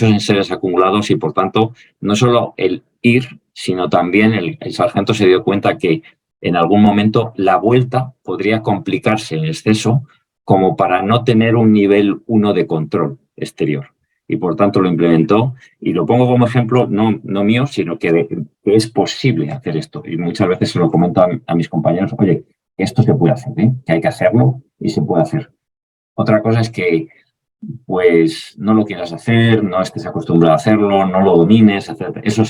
enseres acumulados y, por tanto, no solo el ir, sino también el sargento se dio cuenta que en algún momento la vuelta podría complicarse en exceso como para no tener un nivel 1 de control exterior. Y por tanto lo implementó y lo pongo como ejemplo, no mío, sino que es posible hacer esto. Y muchas veces se lo comento a mis compañeros, oye, esto se puede hacer, que hay que hacerlo y se puede hacer. Otra cosa es que pues no lo quieras hacer, no estés acostumbrado a hacerlo, no lo domines, etc. Eso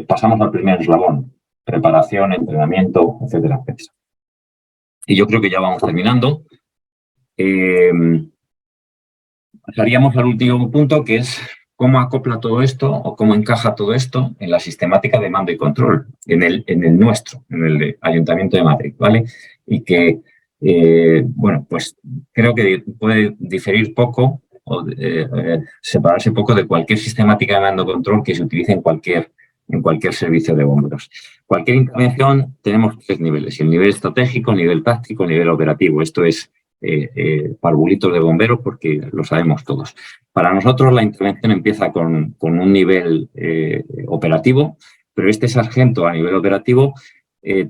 pasamos al primer eslabón, preparación, entrenamiento, etcétera, etcétera. Y yo creo que ya vamos terminando. Pasaríamos al último punto, que es cómo acopla todo esto o cómo encaja todo esto en la sistemática de mando y control, en el nuestro, en el Ayuntamiento de Madrid, ¿vale? Y que, bueno, pues creo que puede diferir poco o separarse poco de cualquier sistemática de mando y control que se utilice en cualquier servicio de bomberos. Cualquier intervención tenemos 3 niveles, el nivel estratégico, nivel táctico, nivel operativo. Esto es parvulitos de bomberos porque lo sabemos todos. Para nosotros la intervención empieza con un nivel operativo, pero este sargento a nivel operativo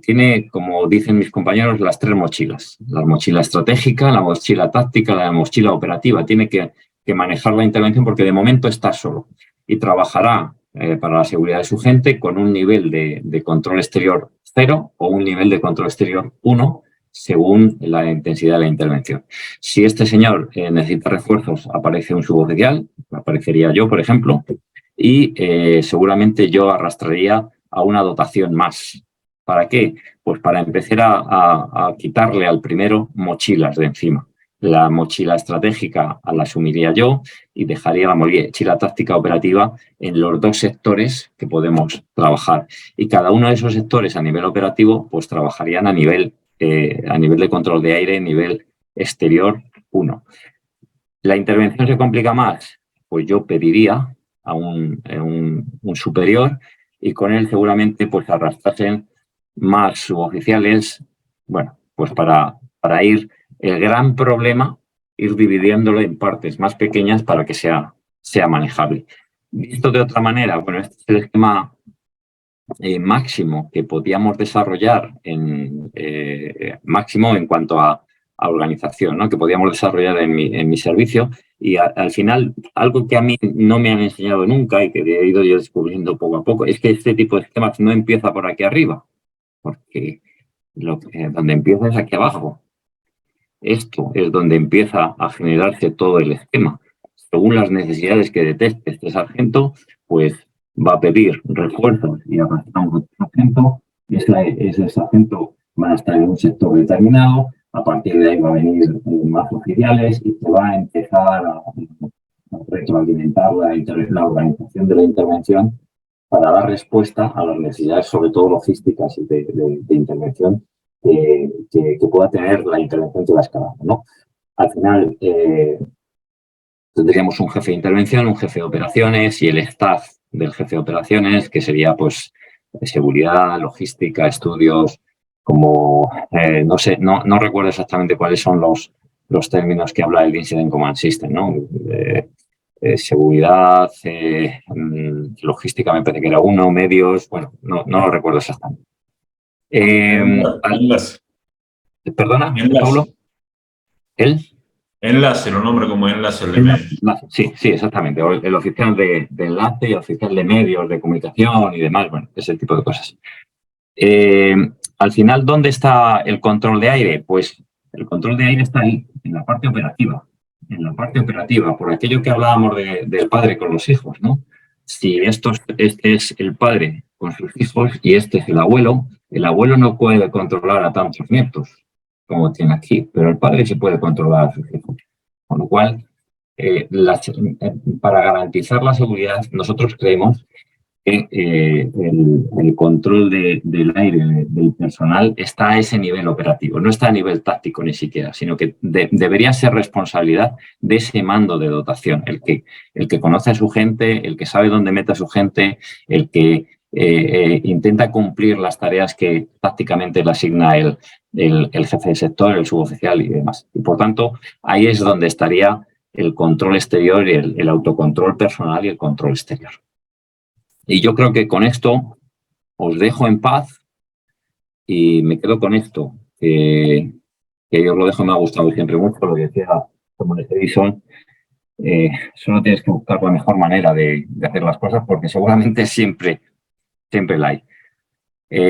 tiene, como dicen mis compañeros, las 3 mochilas. La mochila estratégica, la mochila táctica, la mochila operativa. Tiene que manejar la intervención porque de momento está solo y trabajará para la seguridad de su gente con un nivel de control exterior 0 o un nivel de control exterior 1 según la intensidad de la intervención. Si este señor necesita refuerzos, aparece un suboficial, aparecería yo, por ejemplo, y seguramente yo arrastraría a una dotación más. ¿Para qué? Pues para empezar a quitarle al primero mochilas de encima. La mochila estratégica la asumiría yo y dejaría la mochila táctica operativa en los 2 sectores que podemos trabajar. Y cada uno de esos sectores a nivel operativo pues trabajarían a nivel de control de aire, nivel exterior 1. ¿La intervención se complica más? Pues yo pediría a un superior y con él seguramente pues arrastrasen más suboficiales, bueno, pues para ir el gran problema, ir dividiéndolo en partes más pequeñas para que sea manejable. Visto de otra manera, bueno, este es el esquema máximo que podíamos desarrollar máximo en cuanto a organización, ¿no? Que podíamos desarrollar en mi servicio y al final algo que a mí no me han enseñado nunca y que he ido yo descubriendo poco a poco es que este tipo de esquemas no empieza por aquí arriba, porque donde empieza es aquí abajo. Esto es donde empieza a generarse todo el esquema. Según las necesidades que detecte este sargento, pues va a pedir refuerzos y arrastrar un sargento, y ese sargento va a estar en un sector determinado, a partir de ahí va a venir más oficiales y se va a empezar a retroalimentar la organización de la intervención para dar respuesta a las necesidades, sobre todo logísticas de intervención que pueda tener la intervención que va escalando, ¿no? Al final tendríamos un jefe de intervención, un jefe de operaciones y el staff del jefe de operaciones, que sería pues seguridad, logística, estudios, como no sé, no recuerdo exactamente cuáles son los términos que habla el Incident Command System, ¿no? Seguridad, logística me parece que era uno, medios, bueno, no lo recuerdo exactamente.
Enlace.
¿Perdona,
Enlace.
Pablo? ¿El?
Enlace, lo nombra como enlace.
Sí, exactamente. El oficial de enlace y el oficial de medios, de comunicación y demás, bueno, ese tipo de cosas. Al final, ¿dónde está el control de aire? Pues el control de aire está ahí, en la parte operativa. En la parte operativa, por aquello que hablábamos del padre con los hijos, ¿no? Si este es el padre con sus hijos y este es el abuelo no puede controlar a tantos nietos como tiene aquí, pero el padre sí puede controlar a sus hijos. Con lo cual, para garantizar la seguridad, nosotros creemos que el control del aire del personal está a ese nivel operativo, no está a nivel táctico ni siquiera, sino que debería ser responsabilidad de ese mando de dotación, el que conoce a su gente, el que sabe dónde mete a su gente, el que intenta cumplir las tareas que tácticamente le asigna el jefe de sector, el suboficial y demás. Y por tanto, ahí es donde estaría el control exterior y el autocontrol personal y el control exterior. Y yo creo que con esto os dejo en paz y me quedo con esto, que yo os lo dejo, me ha gustado siempre mucho, lo que decía Thomas Edison, solo tienes que buscar la mejor manera de hacer las cosas porque seguramente siempre la hay.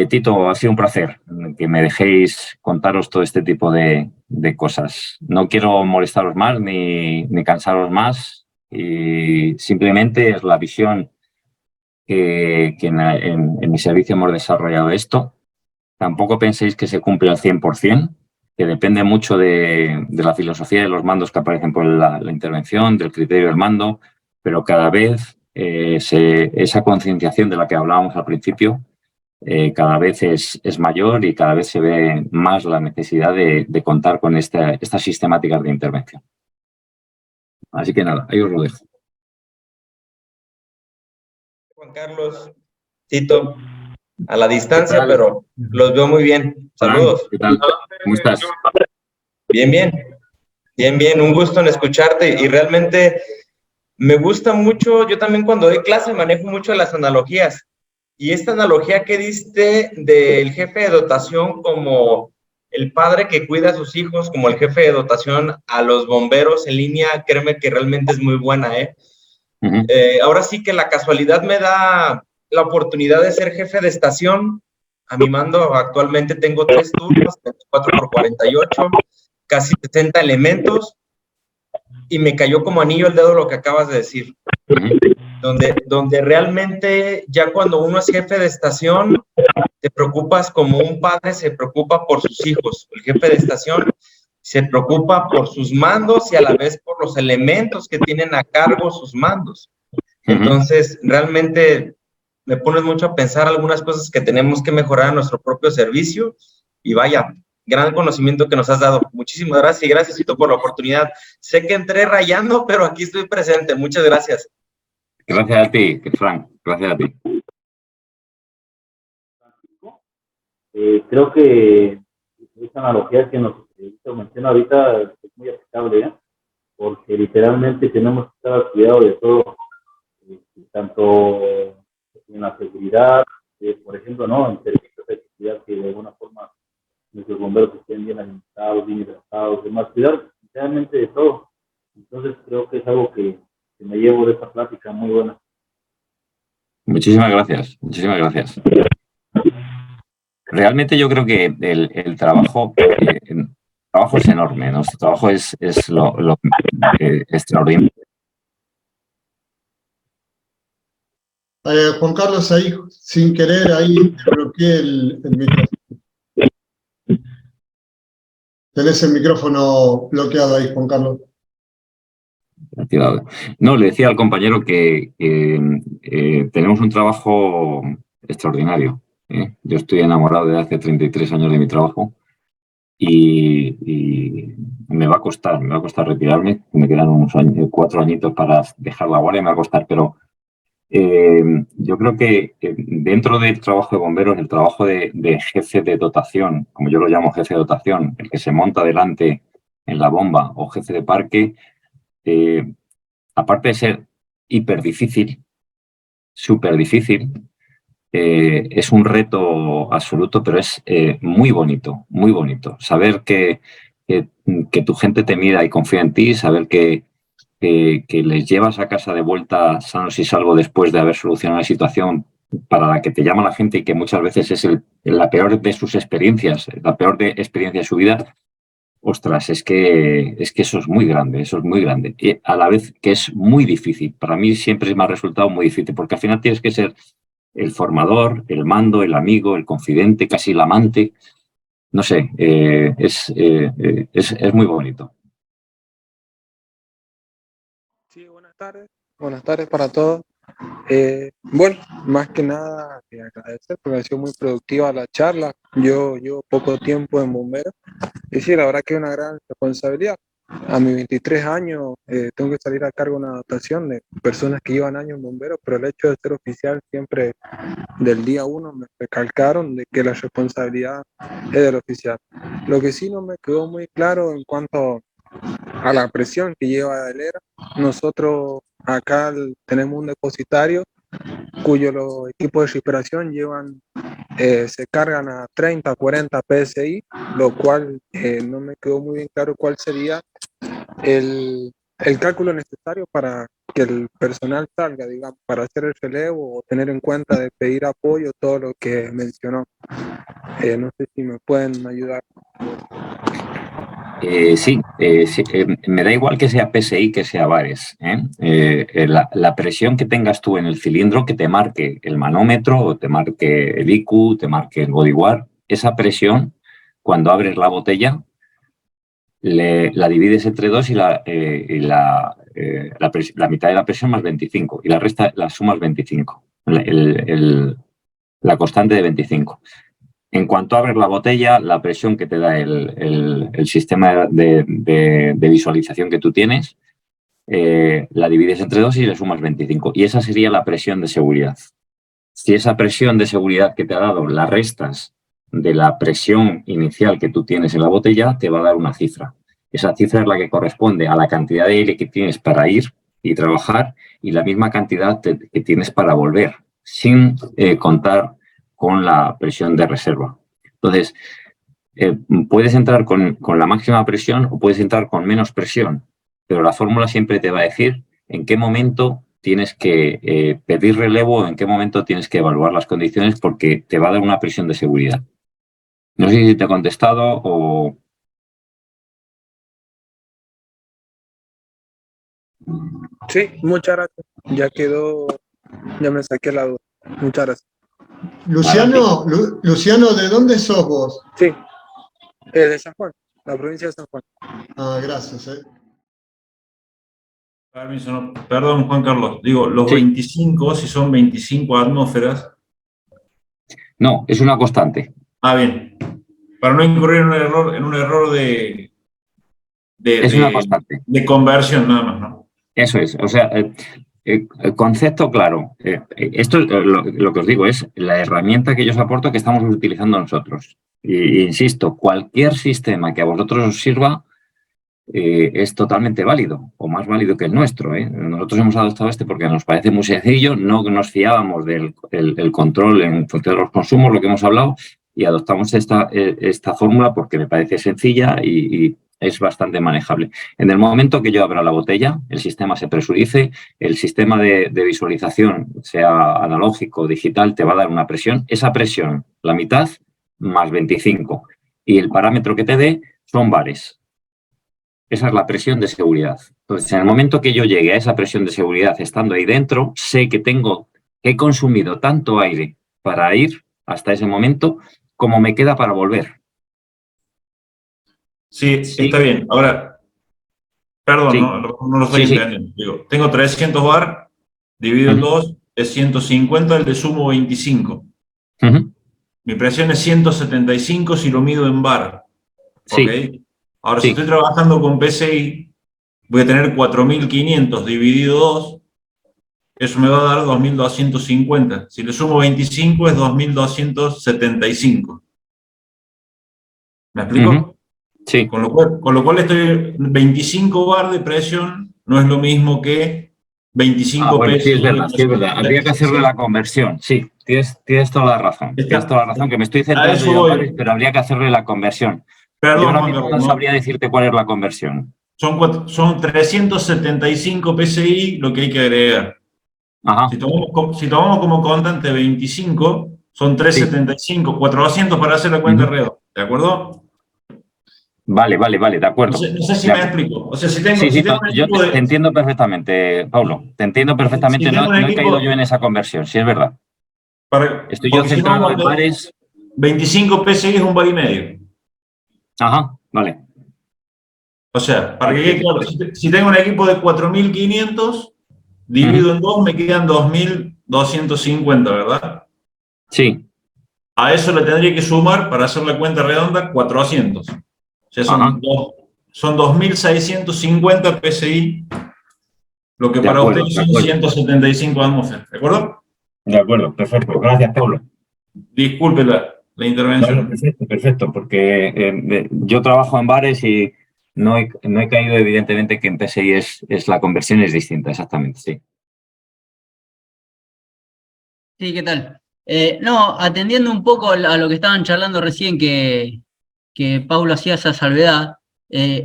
Tito, ha sido un placer que me dejéis contaros todo este tipo de cosas. No quiero molestaros más ni cansaros más y simplemente es la visión que en mi servicio hemos desarrollado esto. Tampoco penséis que se cumple al 100%, que depende mucho de la filosofía de los mandos que aparecen por la intervención, del criterio del mando, pero cada vez esa concienciación de la que hablábamos al principio cada vez es mayor y cada vez se ve más la necesidad de contar con estas sistemáticas de intervención. Así que nada, ahí os lo dejo.
Juan Carlos, Tito, a la distancia, pero los veo muy bien. Saludos.
¿Qué tal? ¿Cómo estás?
Bien, un gusto en escucharte y realmente me gusta mucho, yo también cuando doy clase manejo mucho las analogías y esta analogía que diste del jefe de dotación como el padre que cuida a sus hijos, como el jefe de dotación a los bomberos en línea, créeme que realmente es muy buena, Ahora sí que la casualidad me da la oportunidad de ser jefe de estación. A mi mando actualmente tengo 3 turnos, 4x48, casi 60 elementos, y me cayó como anillo al dedo lo que acabas de decir. Donde realmente ya cuando uno es jefe de estación, te preocupas como un padre se preocupa por sus hijos. El jefe de estación se preocupa por sus mandos y a la vez por los elementos que tienen a cargo sus mandos. Entonces, realmente me pones mucho a pensar algunas cosas que tenemos que mejorar en nuestro propio servicio, y vaya, gran conocimiento que nos has dado. Muchísimas gracias, y gracias, Cito, por la oportunidad. Sé que entré rayando, pero aquí estoy presente. Muchas gracias.
Gracias a ti, Frank. Gracias a ti.
Creo que esa analogía que nos menciona ahorita es muy aplicable, ¿eh? Porque literalmente tenemos que estar al cuidado de todo, tanto en la seguridad, por ejemplo, ¿no? En servicios de seguridad, que de alguna forma nuestros bomberos estén bien alimentados, bien hidratados, demás, cuidar literalmente de todo. Entonces creo que es algo que me llevo de esta plática muy buena.
Muchísimas gracias, muchísimas gracias. Realmente yo creo que el trabajo es enorme, nuestro trabajo es lo extraordinario.
Juan Carlos, ahí, sin querer, ahí te bloqueé el micrófono. Tenés el micrófono bloqueado ahí, Juan Carlos.
No, le decía al compañero que tenemos un trabajo extraordinario. Yo estoy enamorado desde hace 33 años de mi trabajo y me va a costar retirarme. Me quedan unos 4 añitos para dejar la guardia, me va a costar, pero yo creo que dentro del trabajo de bomberos, el trabajo de jefe de dotación, como yo lo llamo jefe de dotación, el que se monta delante en la bomba, o jefe de parque, aparte de ser hiper difícil, súper difícil, es un reto absoluto, pero es muy bonito, muy bonito. Saber que tu gente te mira y confía en ti, saber que les llevas a casa de vuelta sanos y salvos después de haber solucionado la situación para la que te llama la gente y que muchas veces es la peor de sus experiencias, la peor experiencia de su vida. Ostras, es que eso es muy grande, eso es muy grande. Y a la vez que es muy difícil. Para mí siempre me ha resultado muy difícil, porque al final tienes que ser el formador, el mando, el amigo, el confidente, casi el amante. No sé, es muy bonito.
Sí, buenas tardes. Buenas tardes para todos. Bueno, más que nada agradecer porque ha sido muy productiva la charla. Yo llevo poco tiempo en bomberos y sí, la verdad que es una gran responsabilidad. A mis 23 años tengo que salir a cargo de una dotación de personas que llevan años en bomberos, pero el hecho de ser oficial siempre del día uno me recalcaron de que la responsabilidad es del oficial. Lo que sí no me quedó muy claro en cuanto a la presión que lleva el ERA. Nosotros acá tenemos un depositario cuyo los equipos de recuperación se cargan a 30, 40 PSI, lo cual no me quedó muy bien claro cuál sería el cálculo necesario para que el personal salga, digamos, para hacer el relevo o tener en cuenta de pedir apoyo, todo lo que mencionó. No sé si me pueden ayudar.
Sí, me da igual que sea PSI que sea VARES. La presión que tengas tú en el cilindro, que te marque el manómetro, te marque el IQ, te marque el bodyguard, esa presión, cuando abres la botella, la divides entre 2 y la mitad de la presión más 25 y la resta la sumas 25, la constante de 25. En cuanto abres la botella, la presión que te da el sistema de visualización que tú tienes, la divides entre 2 y le sumas 25. Y esa sería la presión de seguridad. Si esa presión de seguridad que te ha dado la restas de la presión inicial que tú tienes en la botella, te va a dar una cifra. Esa cifra es la que corresponde a la cantidad de aire que tienes para ir y trabajar y la misma cantidad que tienes para volver, sin contar con la presión de reserva. Entonces, puedes entrar con la máxima presión o puedes entrar con menos presión, pero la fórmula siempre te va a decir en qué momento tienes que pedir relevo, en qué momento tienes que evaluar las condiciones, porque te va a dar una presión de seguridad. No sé si te he contestado o...
Sí, muchas gracias. Ya quedó, ya me saqué la duda. Muchas gracias.
Luciano, ¿de dónde sos vos?
Sí, de San Juan, la provincia de San Juan.
Ah, gracias.
Permiso, no. Perdón, Juan Carlos. Digo, los
Sí.
25, si son 25 atmósferas.
No, es una constante.
Ah, bien. Para no incurrir en un error
Es una constante.
de conversión, nada más, ¿no?
Eso es. O sea, el concepto claro. Esto lo que os digo es la herramienta que yo os aporto que estamos utilizando nosotros. Y insisto, cualquier sistema que a vosotros os sirva es totalmente válido, o más válido que el nuestro. Nosotros hemos adoptado este porque nos parece muy sencillo, no nos fiábamos del el control en función de los consumos, lo que hemos hablado, y adoptamos esta fórmula porque me parece sencilla y es bastante manejable. En el momento que yo abra la botella, el sistema se presurice, el sistema de visualización, sea analógico o digital, te va a dar una presión. Esa presión, la mitad, más 25. Y el parámetro que te dé son bares. Esa es la presión de seguridad. Entonces, en el momento que yo llegue a esa presión de seguridad estando ahí dentro, sé que he consumido tanto aire para ir hasta ese momento como me queda para volver.
Sí, está bien. Ahora, perdón,
Sí.
no lo estoy entendiendo. Digo, tengo 300 bar, dividido en 2, es 150, el de sumo 25. Mi presión es 175 si lo mido en bar.
Sí.
¿Okay? Ahora, si estoy trabajando con PCI, voy a tener 4.500 dividido 2, eso me va a dar 2.250. Si le sumo 25 es 2.275. ¿Me explico?
Sí.
Con lo cual estoy 25 bar de presión no es lo mismo que 25
bueno,
pesos.
sí, es verdad. Habría que hacerle la conversión. Sí, tienes toda la razón. Tienes toda la razón, que me estoy centrando yo en bares, pero habría que hacerle la conversión.
Perdón,
yo ahora
Juan
mismo
Carlos,
no sabría decirte cuál es la conversión.
Son 375 PSI lo que hay que agregar.
Ajá.
Si tomamos como constante 25, son 375, 400 para hacer la cuenta redonda, ¿de acuerdo?
Vale, de acuerdo.
No sé si me explico. O sea, si tengo un
yo
equipo
te entiendo perfectamente, Paulo. Te entiendo perfectamente. No he caído yo en esa conversión, sí es verdad. Estoy yo centrado en bares.
25 PSI es un bar y medio.
Ajá, vale.
O sea, para que quede claro, si tengo un equipo de 4.500, dividido en 2, me quedan 2.250, ¿verdad?
Sí.
A eso le tendría que sumar, para hacer la cuenta redonda, 400. O sea, son 2.650 PSI, lo que para ustedes son 175 atmósferas, ¿de acuerdo?
De acuerdo, perfecto. Gracias, Paulo.
Disculpe la intervención.
No, perfecto, porque yo trabajo en bares y no he caído, evidentemente, que en PSI la conversión es distinta, exactamente, sí.
Sí, ¿qué tal? No, atendiendo un poco a lo que estaban charlando recién, que Paulo hacía esa salvedad,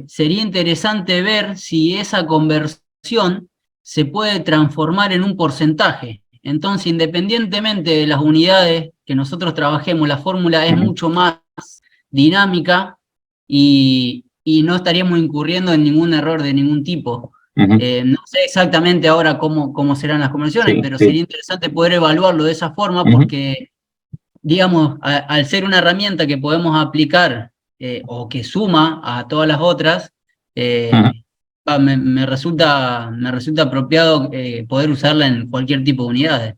sería interesante ver si esa conversión se puede transformar en un porcentaje. Entonces, independientemente de las unidades que nosotros trabajemos, la fórmula es mucho más dinámica y no estaríamos incurriendo en ningún error de ningún tipo. No sé exactamente ahora cómo serán las conversiones, pero sería interesante poder evaluarlo de esa forma porque, digamos, al ser una herramienta que podemos aplicar o que suma a todas las otras, me resulta apropiado poder usarla en cualquier tipo de unidades.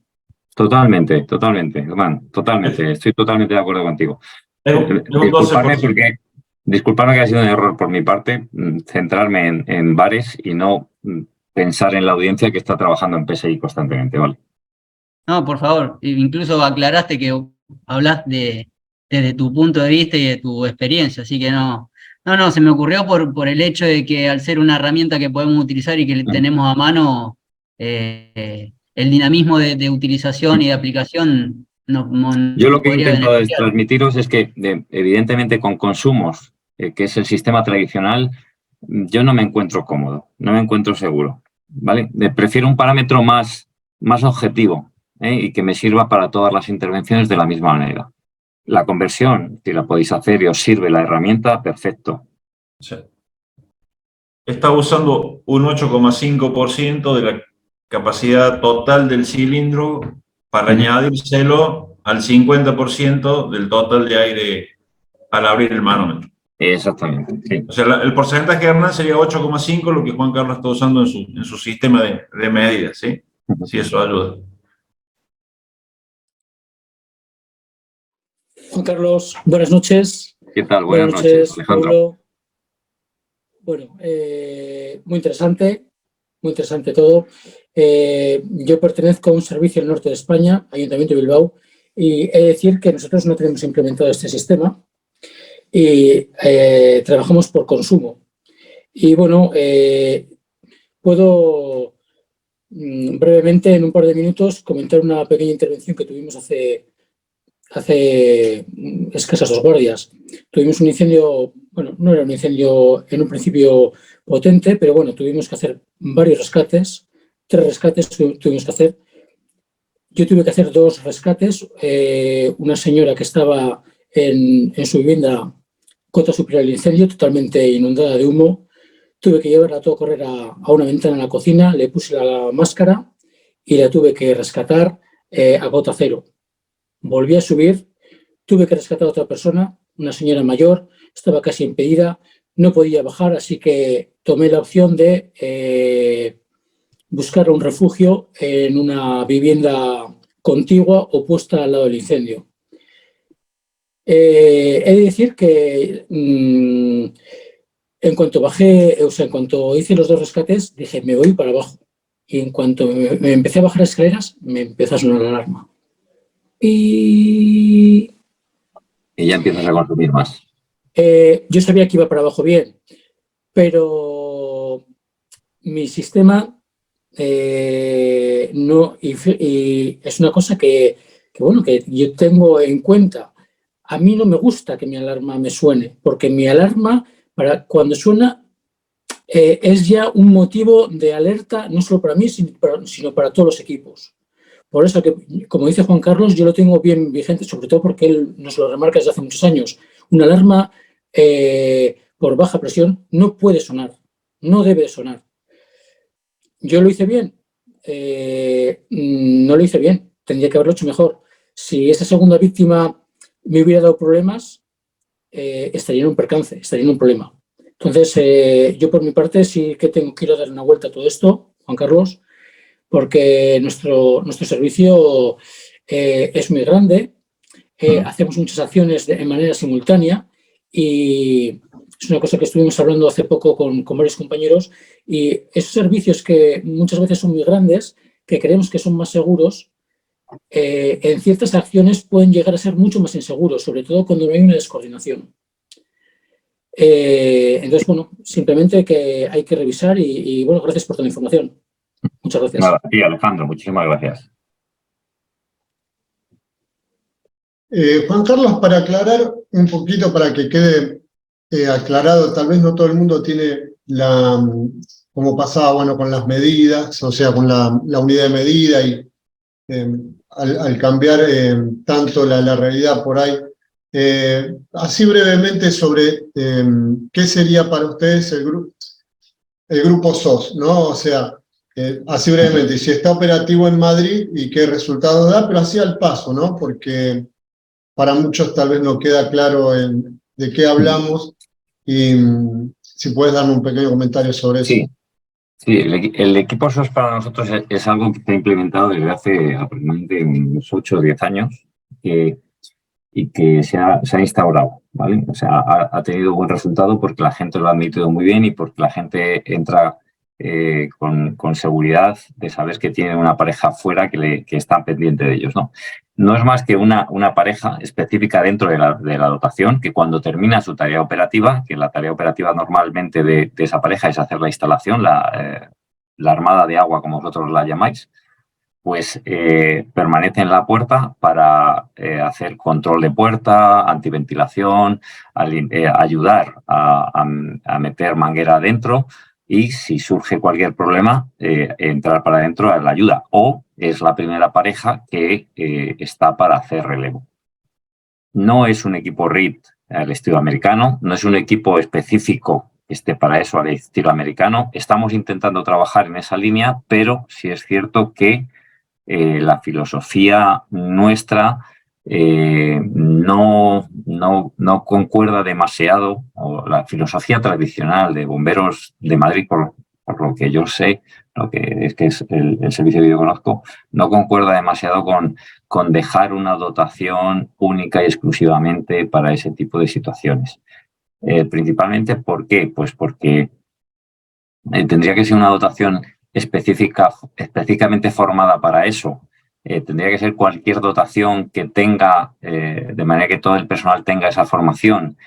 Totalmente, Germán, totalmente. Estoy totalmente de acuerdo contigo. Disculpadme que ha sido un error por mi parte centrarme en bares y no pensar en la audiencia que está trabajando en PSI constantemente, ¿vale?
No, por favor, incluso aclaraste que hablas desde tu punto de vista y de tu experiencia, así que no, se me ocurrió por el hecho de que al ser una herramienta que podemos utilizar y que tenemos a mano, el dinamismo de utilización y de aplicación
yo lo que intento transmitiros es que, evidentemente, con consumos, que es el sistema tradicional, yo no me encuentro cómodo, no me encuentro seguro. ¿vale? Prefiero un parámetro más objetivo, y que me sirva para todas las intervenciones de la misma manera. La conversión, si la podéis hacer y os sirve la herramienta, perfecto.
Sí. Está usando un 8,5% de la capacidad total del cilindro para añadírselo al 50% del total de aire al abrir el manómetro.
Exactamente, sí.
O sea, el porcentaje de Hernán sería 8,5, lo que Juan Carlos está usando en su sistema de medidas, ¿sí? Sí, eso ayuda.
Juan Carlos, buenas noches.
¿Qué tal? Buenas noches, Alejandro.
Pablo. Bueno, muy interesante todo. Yo pertenezco a un servicio del norte de España, Ayuntamiento de Bilbao, y he de decir que nosotros no tenemos implementado este sistema y trabajamos por consumo. Y bueno, puedo brevemente, en un par de minutos, comentar una pequeña intervención que tuvimos hace escasas 2 guardias. Tuvimos un incendio, bueno, no era un incendio en un principio potente, pero bueno, tuvimos que hacer varios rescates, 3 rescates tuvimos que hacer. Yo tuve que hacer 2 rescates, una señora que estaba en su vivienda cota superior al incendio, totalmente inundada de humo. Tuve que llevarla a todo correr a una ventana en la cocina, le puse la máscara y la tuve que rescatar a gota cero. Volví a subir, tuve que rescatar a otra persona, una señora mayor, estaba casi impedida, no podía bajar, así que tomé la opción de buscar un refugio en una vivienda contigua o puesta al lado del incendio. He de decir que en cuanto bajé, o sea, en cuanto hice los 2 rescates, dije, me voy para abajo. Y en cuanto me empecé a bajar escaleras, me empezó a sonar la alarma. Y
ya empiezas a consumir más.
Yo sabía que iba para abajo bien, pero mi sistema no, y es una cosa que yo tengo en cuenta. A mí no me gusta que mi alarma me suene, porque mi alarma, cuando suena, es ya un motivo de alerta, no solo para mí, sino para todos los equipos. Por eso, que, como dice Juan Carlos, yo lo tengo bien vigente, sobre todo porque él nos lo remarca desde hace muchos años. Una alarma por baja presión no puede sonar, no debe sonar. ¿Yo lo hice bien? No lo hice bien, tendría que haberlo hecho mejor. Si esa segunda víctima me hubiera dado problemas, estaría en un percance, estaría en un problema. Entonces, yo por mi parte sí que quiero dar una vuelta a todo esto, Juan Carlos, porque nuestro servicio es muy grande, hacemos muchas acciones de manera simultánea y es una cosa que estuvimos hablando hace poco con varios compañeros, y esos servicios que muchas veces son muy grandes, que creemos que son más seguros, en ciertas acciones pueden llegar a ser mucho más inseguros, sobre todo cuando no hay una descoordinación. Entonces, bueno, simplemente que hay que revisar y bueno, gracias por toda la información. Muchas gracias.
Nada, a ti, Alejandro, muchísimas gracias.
Juan Carlos, para aclarar un poquito, para que quede aclarado, tal vez no todo el mundo tiene como pasaba, bueno, con las medidas, o sea, con la unidad de medida y al cambiar tanto la realidad por ahí. Así brevemente sobre qué sería para ustedes el grupo SOS, ¿no? O sea, así brevemente, si está operativo en Madrid y qué resultados da, pero así al paso, ¿no? Porque para muchos tal vez no queda claro de qué hablamos, y si puedes darme un pequeño comentario sobre eso.
Sí, el equipo SOS para nosotros es algo que se ha implementado desde hace aproximadamente unos 8 o 10 años y que se ha instaurado, ¿vale? O sea, ha tenido buen resultado porque la gente lo ha admitido muy bien y porque la gente entra con seguridad de saber que tiene una pareja fuera que está pendiente de ellos, ¿no? No es más que una pareja específica dentro de la dotación que cuando termina su tarea operativa, que la tarea operativa normalmente de esa pareja es hacer la instalación, la armada de agua, como vosotros la llamáis, pues permanece en la puerta para hacer control de puerta, antiventilación, ayudar a meter manguera adentro, y si surge cualquier problema, entrar para adentro a la ayuda. O es la primera pareja que está para hacer relevo. No es un equipo RIT al estilo americano, no es un equipo específico que esté para eso al estilo americano. Estamos intentando trabajar en esa línea, pero sí es cierto que la filosofía nuestra no concuerda demasiado, o la filosofía tradicional de Bomberos de Madrid, por lo que yo sé, lo que es el servicio que yo conozco, no concuerda demasiado con dejar una dotación única y exclusivamente para ese tipo de situaciones. Principalmente, ¿por qué? Pues porque tendría que ser una dotación específicamente formada para eso. Tendría que ser cualquier dotación que tenga, de manera que todo el personal tenga esa formación.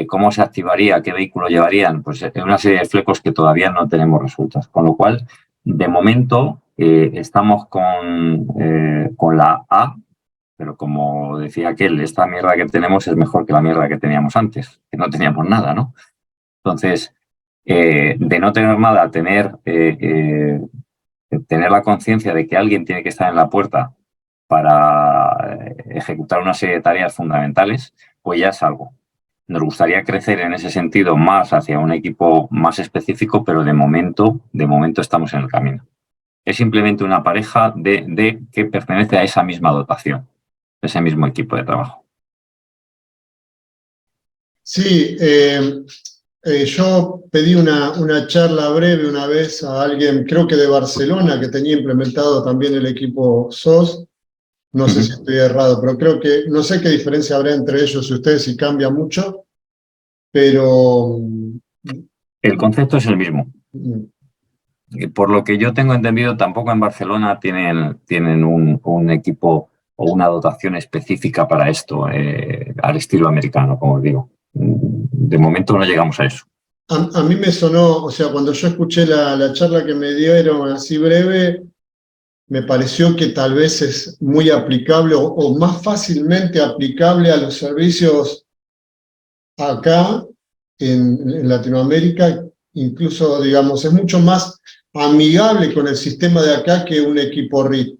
¿Cómo se activaría? ¿Qué vehículo llevarían? Pues es una serie de flecos que todavía no tenemos resueltos. Con lo cual, de momento, estamos con la A, pero como decía aquel, esta mierda que tenemos es mejor que la mierda que teníamos antes, que no teníamos nada, ¿no? Entonces, de no tener nada a tener la conciencia de que alguien tiene que estar en la puerta para ejecutar una serie de tareas fundamentales, pues ya es algo. Nos gustaría crecer en ese sentido más hacia un equipo más específico, pero de momento estamos en el camino. Es simplemente una pareja de que pertenece a esa misma dotación, ese mismo equipo de trabajo.
Sí, yo pedí una charla breve una vez a alguien, creo que de Barcelona, que tenía implementado también el equipo SOS. No sé si estoy errado, pero creo que, no sé qué diferencia habrá entre ellos y ustedes, si cambia mucho, pero...
El concepto es el mismo. Por lo que yo tengo entendido, tampoco en Barcelona tienen un equipo o una dotación específica para esto, al estilo americano, como os digo. De momento no llegamos a eso.
A mí me sonó, o sea, cuando yo escuché la charla que me dieron así breve, me pareció que tal vez es muy aplicable o más fácilmente aplicable a los servicios acá en Latinoamérica. Incluso, digamos, es mucho más amigable con el sistema de acá que un equipo RIT.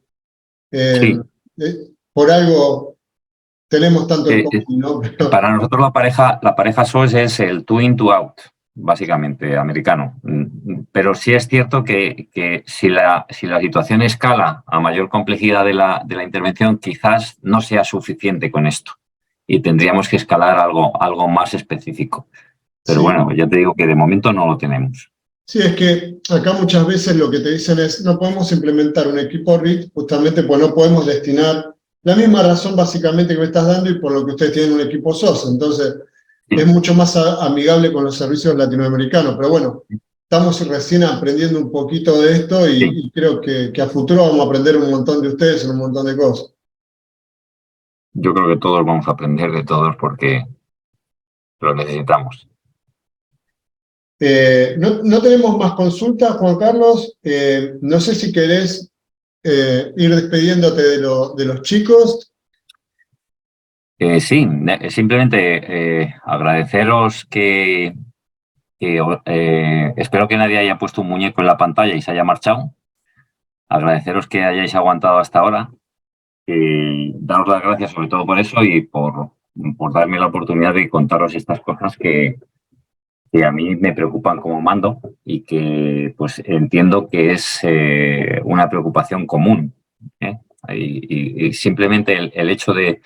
Sí.
Por algo tenemos tanto en común, ¿no? Pero...
Para nosotros la pareja SOS es el two in, two out, básicamente, americano. Pero sí es cierto que si la situación escala a mayor complejidad de la intervención, quizás no sea suficiente con esto. Y tendríamos que escalar algo más específico. Pero sí, bueno, ya te digo que de momento no lo tenemos.
Sí, es que acá muchas veces lo que te dicen es no podemos implementar un equipo RIT justamente pues no podemos destinar la misma razón básicamente que me estás dando y por lo que ustedes tienen un equipo SOS. Entonces, sí, es mucho más amigable con los servicios latinoamericanos. Pero bueno, estamos recién aprendiendo un poquito de esto y creo que a futuro vamos a aprender un montón de ustedes en un montón de cosas.
Yo creo que todos vamos a aprender de todos porque lo necesitamos.
No tenemos más consultas, Juan Carlos. No sé si querés ir despidiéndote de los chicos.
Sí, simplemente agradeceros que espero que nadie haya puesto un muñeco en la pantalla y se haya marchado. Agradeceros que hayáis aguantado hasta ahora. Daros las gracias sobre todo por eso y por darme la oportunidad de contaros estas cosas que a mí me preocupan como mando y que pues entiendo que es una preocupación común. Y simplemente el hecho de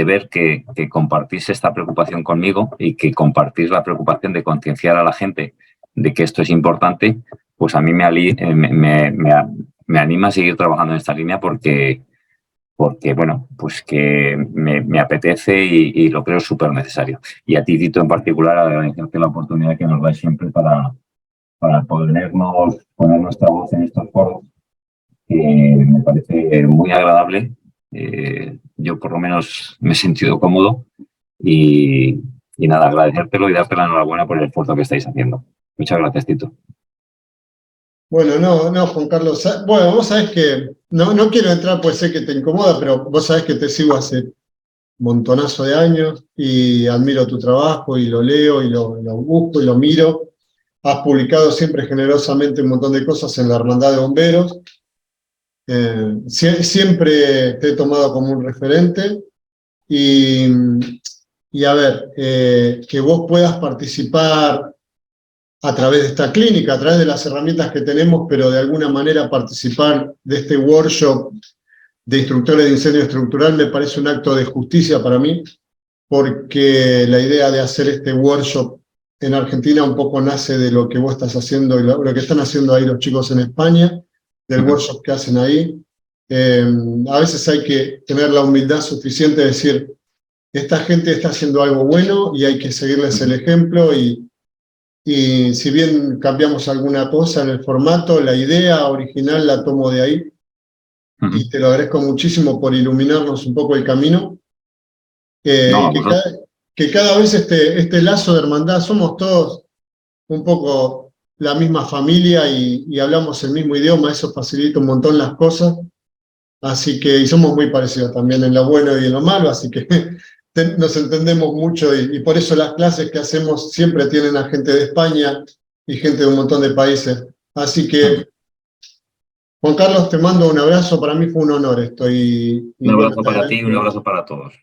ver que compartís esta preocupación conmigo y que compartís la preocupación de concienciar a la gente de que esto es importante, pues a mí me anima a seguir trabajando en esta línea porque bueno, pues que me apetece y lo creo súper necesario. Y a ti, Tito, en particular, agradecerte la oportunidad que nos dais siempre para poner nuestra voz en estos foros, que me parece muy agradable. Yo, por lo menos, me he sentido cómodo y nada, agradecértelo y darte la enhorabuena por el esfuerzo que estáis haciendo. Muchas gracias, Tito.
Bueno, no, Juan Carlos. Bueno, vos sabés que, no quiero entrar, puede ser que te incomoda, pero vos sabés que te sigo hace un montonazo de años y admiro tu trabajo y lo leo y lo busco y lo miro. has publicado siempre generosamente un montón de cosas en la Hermandad de Bomberos. Siempre te he tomado como un referente y a ver, que vos puedas participar a través de esta clínica, a través de las herramientas que tenemos, pero de alguna manera participar de este workshop de instructores de incendio estructural me parece un acto de justicia para mí, porque la idea de hacer este workshop en Argentina un poco nace de lo que vos estás haciendo y lo que están haciendo ahí los chicos en España, del workshop que hacen ahí. A veces hay que tener la humildad suficiente de decir, esta gente está haciendo algo bueno y hay que seguirles el ejemplo y si bien cambiamos alguna cosa en el formato, la idea original la tomo de ahí. Y te lo agradezco muchísimo por iluminarnos un poco el camino. Que cada vez este lazo de hermandad, somos todos un poco la misma familia y hablamos el mismo idioma, eso facilita un montón las cosas. Así que, y somos muy parecidos también en lo bueno y en lo malo, así que nos entendemos mucho y por eso las clases que hacemos siempre tienen a gente de España y gente de un montón de países. Así que, Juan Carlos, te mando un abrazo, para mí fue un honor esto.
Un abrazo para ti y un abrazo para todos.